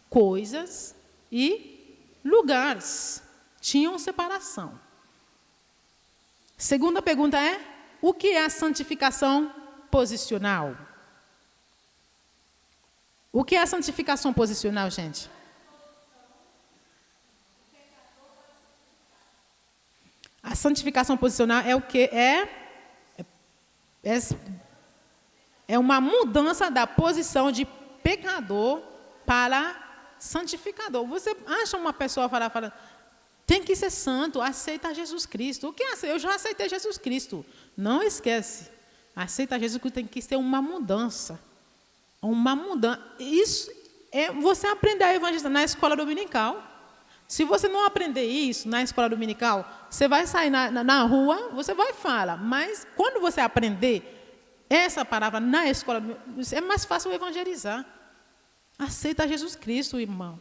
coisas e lugares. Tinham separação. Segunda pergunta é: o que é a santificação posicional? O que é a santificação posicional, gente? A santificação posicional é o que? É uma mudança da posição de pecador para santificador. Você acha uma pessoa fala, tem que ser santo, aceita Jesus Cristo. O que é? Eu já aceitei Jesus Cristo. Não esquece. Aceita Jesus Cristo tem que ser uma mudança. Uma mudança. Isso é você aprender a evangelizar na escola dominical. Se você não aprender isso na escola dominical, você vai sair na rua, você vai falar. Mas quando você aprender essa palavra na escola, é mais fácil evangelizar. Aceita Jesus Cristo, irmão.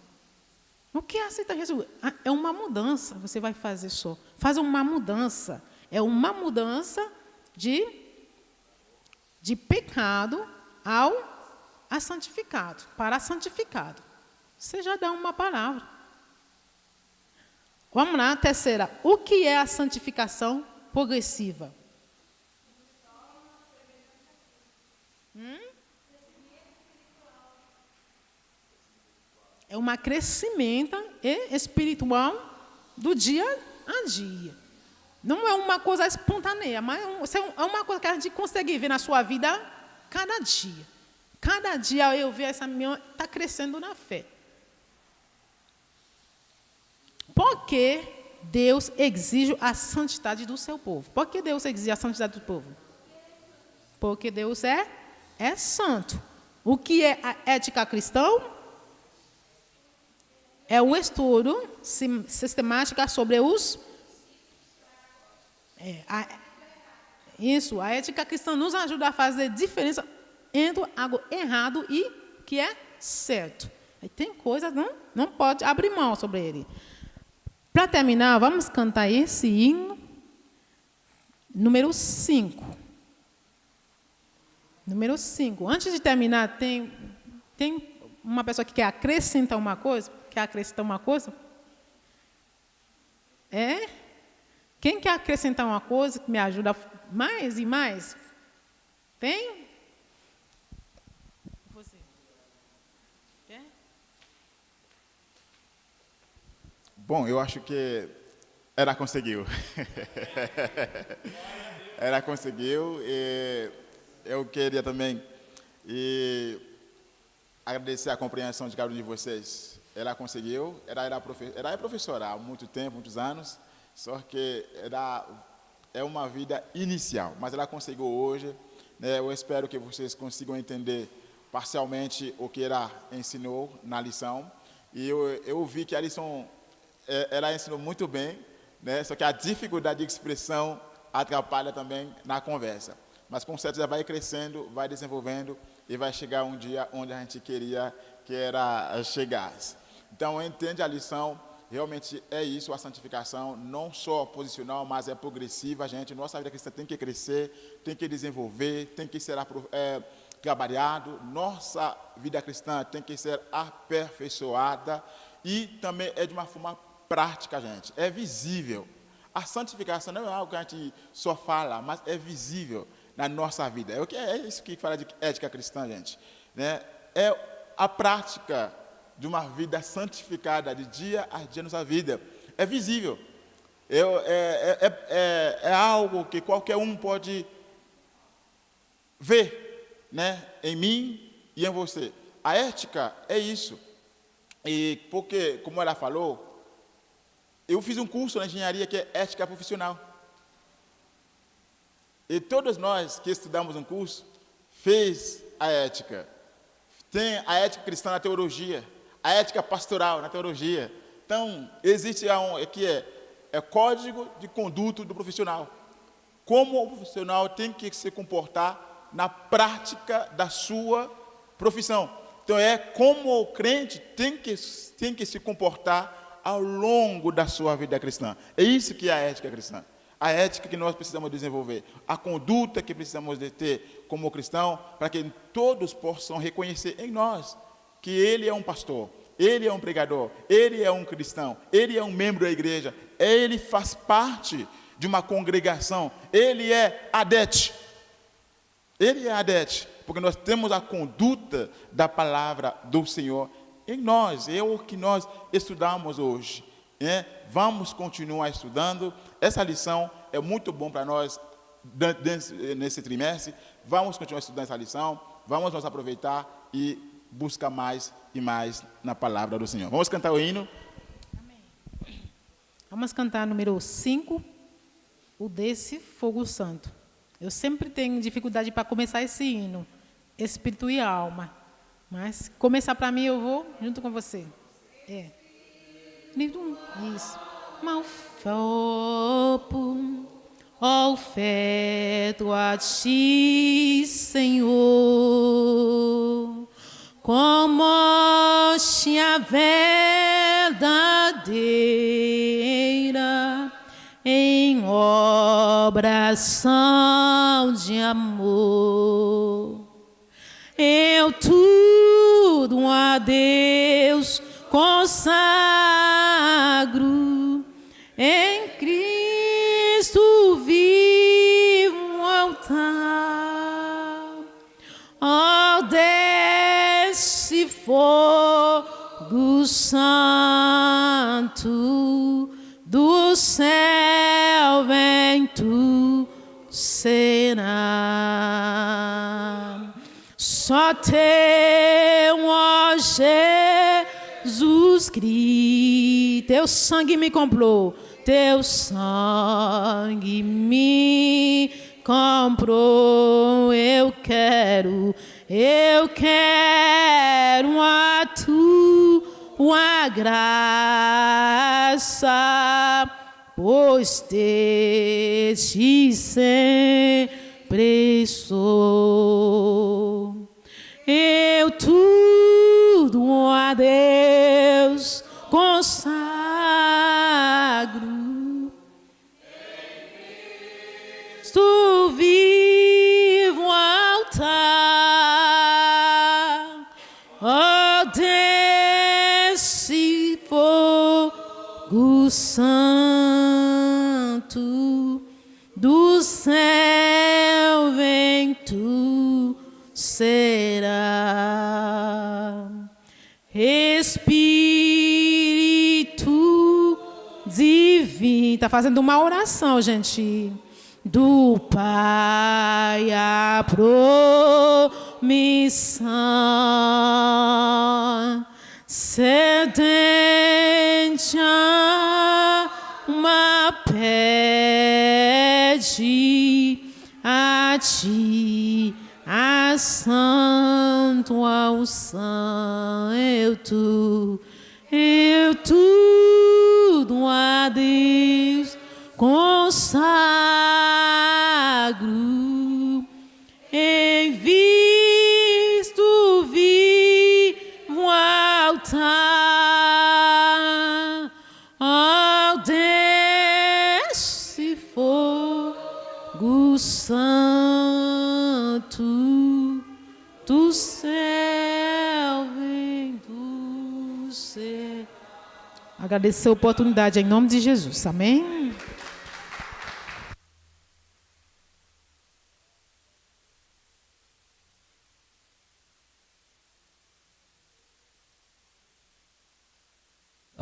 O que é aceitar Jesus? É uma mudança, você vai fazer só. Faz uma mudança. É uma mudança de pecado a santificado, para santificado. Você já dá uma palavra. Vamos lá, terceira. O que é a santificação progressiva? É um crescimento espiritual do dia a dia. Não é uma coisa espontânea, mas é uma coisa que a gente consegue ver na sua vida cada dia. Cada dia eu vejo essa minha está crescendo na fé. Por que Deus exige a santidade do seu povo? Por que Deus exige a santidade do povo? Porque Deus é santo. O que é a ética cristã? É um estudo sistemático sobre a ética cristã nos ajuda a fazer diferença entre algo errado e o que é certo. Aí tem coisas que não pode abrir mão sobre ele. Para terminar, vamos cantar esse hino, número 5. Número 5. Antes de terminar, tem uma pessoa que quer acrescentar uma coisa? Quer acrescentar uma coisa? Quem quer acrescentar uma coisa que me ajuda mais e mais? Tem? Você. Quer? Bom, eu acho que ela conseguiu. Ela conseguiu. E eu queria também agradecer a compreensão de cada um de vocês. Ela conseguiu. Ela é professora há muito tempo, muitos anos. Só que é uma vida inicial. Mas ela conseguiu hoje. Né? Eu espero que vocês consigam entender parcialmente o que ela ensinou na lição. E eu vi que a lição ela ensinou muito bem, né? Só que a dificuldade de expressão atrapalha também na conversa. Mas com certeza vai crescendo, vai desenvolvendo e vai chegar um dia onde a gente queria que era chegar. Então, entende a lição, realmente é isso, a santificação, não só posicional, mas é progressiva, gente. Nossa vida cristã tem que crescer, tem que desenvolver, tem que ser trabalhado. Nossa vida cristã tem que ser aperfeiçoada e também é de uma forma prática, gente. É visível. A santificação não é algo que a gente só fala, mas é visível na nossa vida. É isso que fala de ética cristã, gente. Né? É a prática de uma vida santificada de dia a dia na nossa vida. É visível. É algo que qualquer um pode ver, né? Em mim e em você. A ética é isso. E porque, como ela falou, eu fiz um curso na engenharia que é ética profissional. E todos nós que estudamos um curso, fez a ética. Tem a ética cristã na teologia, a ética pastoral na teologia. Então, existe aqui código de conduta do profissional. Como o profissional tem que se comportar na prática da sua profissão. Então, como o crente tem que se comportar ao longo da sua vida cristã. É isso que é a ética cristã. A ética que nós precisamos desenvolver, a conduta que precisamos de ter como cristão, para que todos possam reconhecer em nós que ele é um pastor, ele é um pregador, ele é um cristão, ele é um membro da igreja, ele faz parte de uma congregação, ele é adete. Ele é adete, porque nós temos a conduta da palavra do Senhor em nós, é o que nós estudamos hoje. Vamos continuar estudando. Essa lição é muito bom para nós nesse trimestre. Vamos continuar estudando essa lição. Vamos nos aproveitar e buscar mais e mais na palavra do Senhor. Vamos cantar o hino. Amém. Vamos cantar número 5, o Desse Fogo Santo. Eu sempre tenho dificuldade para começar esse hino, espírito e alma. Mas começar para mim, eu vou junto com você. Isso. Malfopo, oferto a ti, Senhor, como hostia verdadeira, em oração de amor. Eu tudo a Deus consagro, em Cristo vivo um altar. Ó, desce fogo santo, do céu vem tu será. Só teu, ó Jesus Cristo, teu sangue me comprou, teu sangue me comprou. Eu quero a tua graça, pois desde sempre sou. Eu tudo a Deus consagro, Cristo vivo altar. Ó, desce fogo santo, do céu vem tu será. Espírito divino, está fazendo uma oração, gente, do Pai a promissão, sedente alma pede a ti a santa unção. Eu tudo a Deus consagro, em visto vivo altar. Ó, desce fogo santo, do céu vem do céu. Agradecer a oportunidade em nome de Jesus. Amém?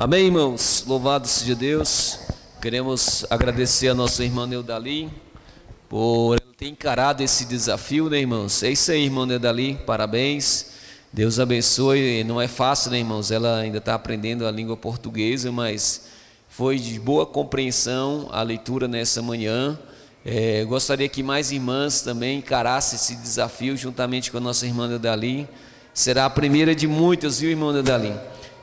Amém, irmãos? Louvado seja Deus. Queremos agradecer a nossa irmã Neudali por ter encarado esse desafio, né, irmãos? É isso aí, irmã Neudali, parabéns. Deus abençoe. Não é fácil, né, irmãos? Ela ainda está aprendendo a língua portuguesa, mas foi de boa compreensão a leitura nessa manhã. Gostaria que mais irmãs também encarassem esse desafio juntamente com a nossa irmã Neudali. Será a primeira de muitas, viu, irmã Neudali?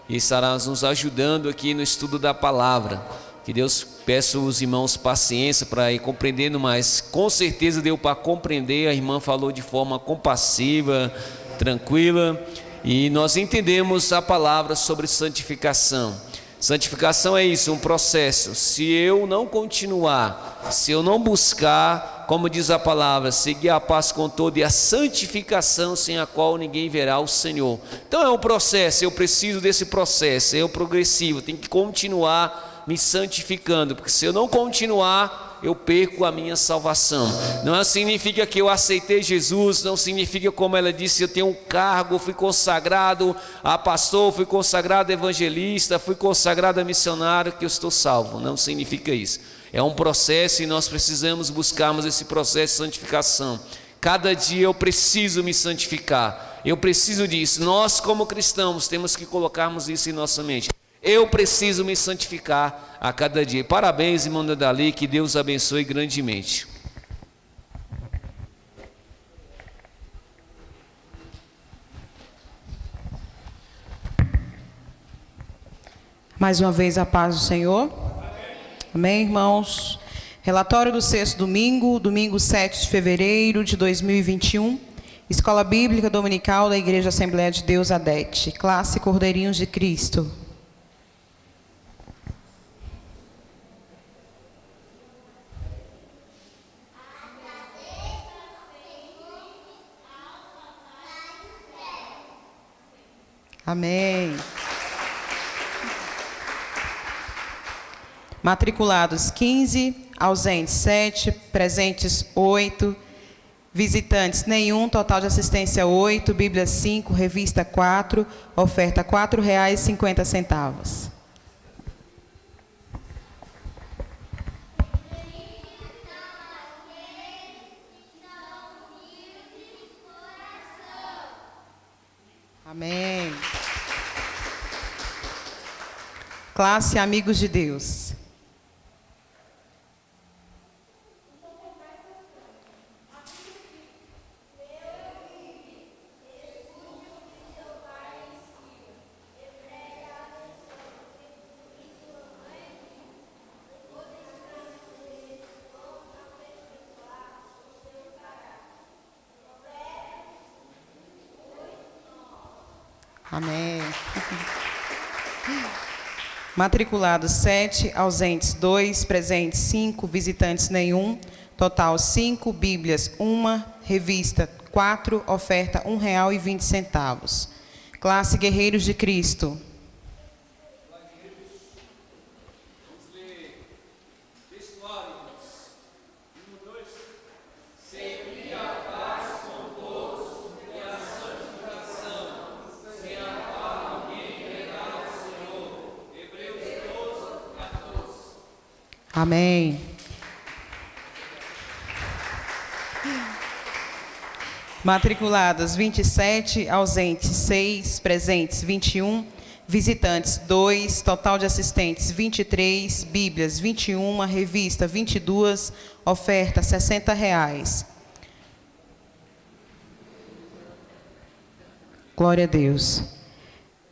E estará nos ajudando aqui no estudo da palavra. Que Deus peça aos irmãos paciência para ir compreendendo mais. Com certeza deu para compreender. A irmã falou de forma compassiva, tranquila. E nós entendemos a palavra sobre santificação. Santificação é isso, um processo. Se eu não continuar, se eu não buscar, como diz a palavra, seguir a paz com todo e a santificação sem a qual ninguém verá o Senhor. Então é um processo, eu preciso desse processo, é o progressivo, tenho que continuar me santificando, porque se eu não continuar, eu perco a minha salvação. Não significa que eu aceitei Jesus, não significa, como ela disse, eu tenho um cargo, fui consagrado a pastor, fui consagrado a evangelista, fui consagrado a missionário, que eu estou salvo. Não significa isso. É um processo e nós precisamos buscarmos esse processo de santificação. Cada dia eu preciso me santificar, eu preciso disso. Nós, como cristãos, temos que colocarmos isso em nossa mente. Eu preciso me santificar a cada dia. Parabéns, irmão Dali, que Deus abençoe grandemente. Mais uma vez a paz do Senhor. Amém, irmãos? Relatório do sexto domingo, domingo 7 de fevereiro de 2021. Escola Bíblica Dominical da Igreja Assembleia de Deus, ADET. Classe Cordeirinhos de Cristo. Amém. Matriculados 15, ausentes 7, presentes 8, visitantes nenhum, total de assistência 8, Bíblia 5, revista 4, oferta R$ 4,50. Amém. Classe Amigos de Deus. Amém. Matriculados 7, ausentes 2, presentes 5, visitantes nenhum, total 5, Bíblias 1, revista 4, oferta R$ 1,20. Classe Guerreiros de Cristo. Amém. Matriculados 27, ausentes 6, presentes 21, visitantes 2, total de assistentes 23, Bíblias 21, revista 22, oferta R$ 60. Glória a Deus.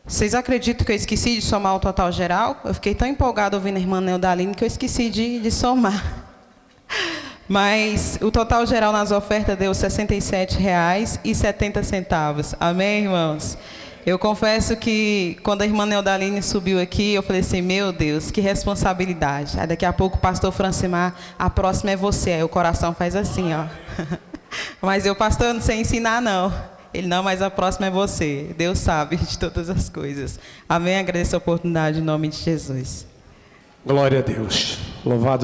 Vocês acreditam que eu esqueci de somar o total geral? Eu fiquei tão empolgada ouvindo a irmã Neodaline que eu esqueci de somar. Mas o total geral nas ofertas deu R$ 67,70. Amém, irmãos? Eu confesso que quando a irmã Neodaline subiu aqui, eu falei assim, meu Deus, que responsabilidade. Aí daqui a pouco o pastor Francimar, a próxima é você. Aí o coração faz assim, ó. Mas eu, pastor, eu não sei ensinar, não. Ele, não, mas a próxima é você. Deus sabe de todas as coisas. Amém? Agradeço a oportunidade em nome de Jesus. Glória a Deus. Louvado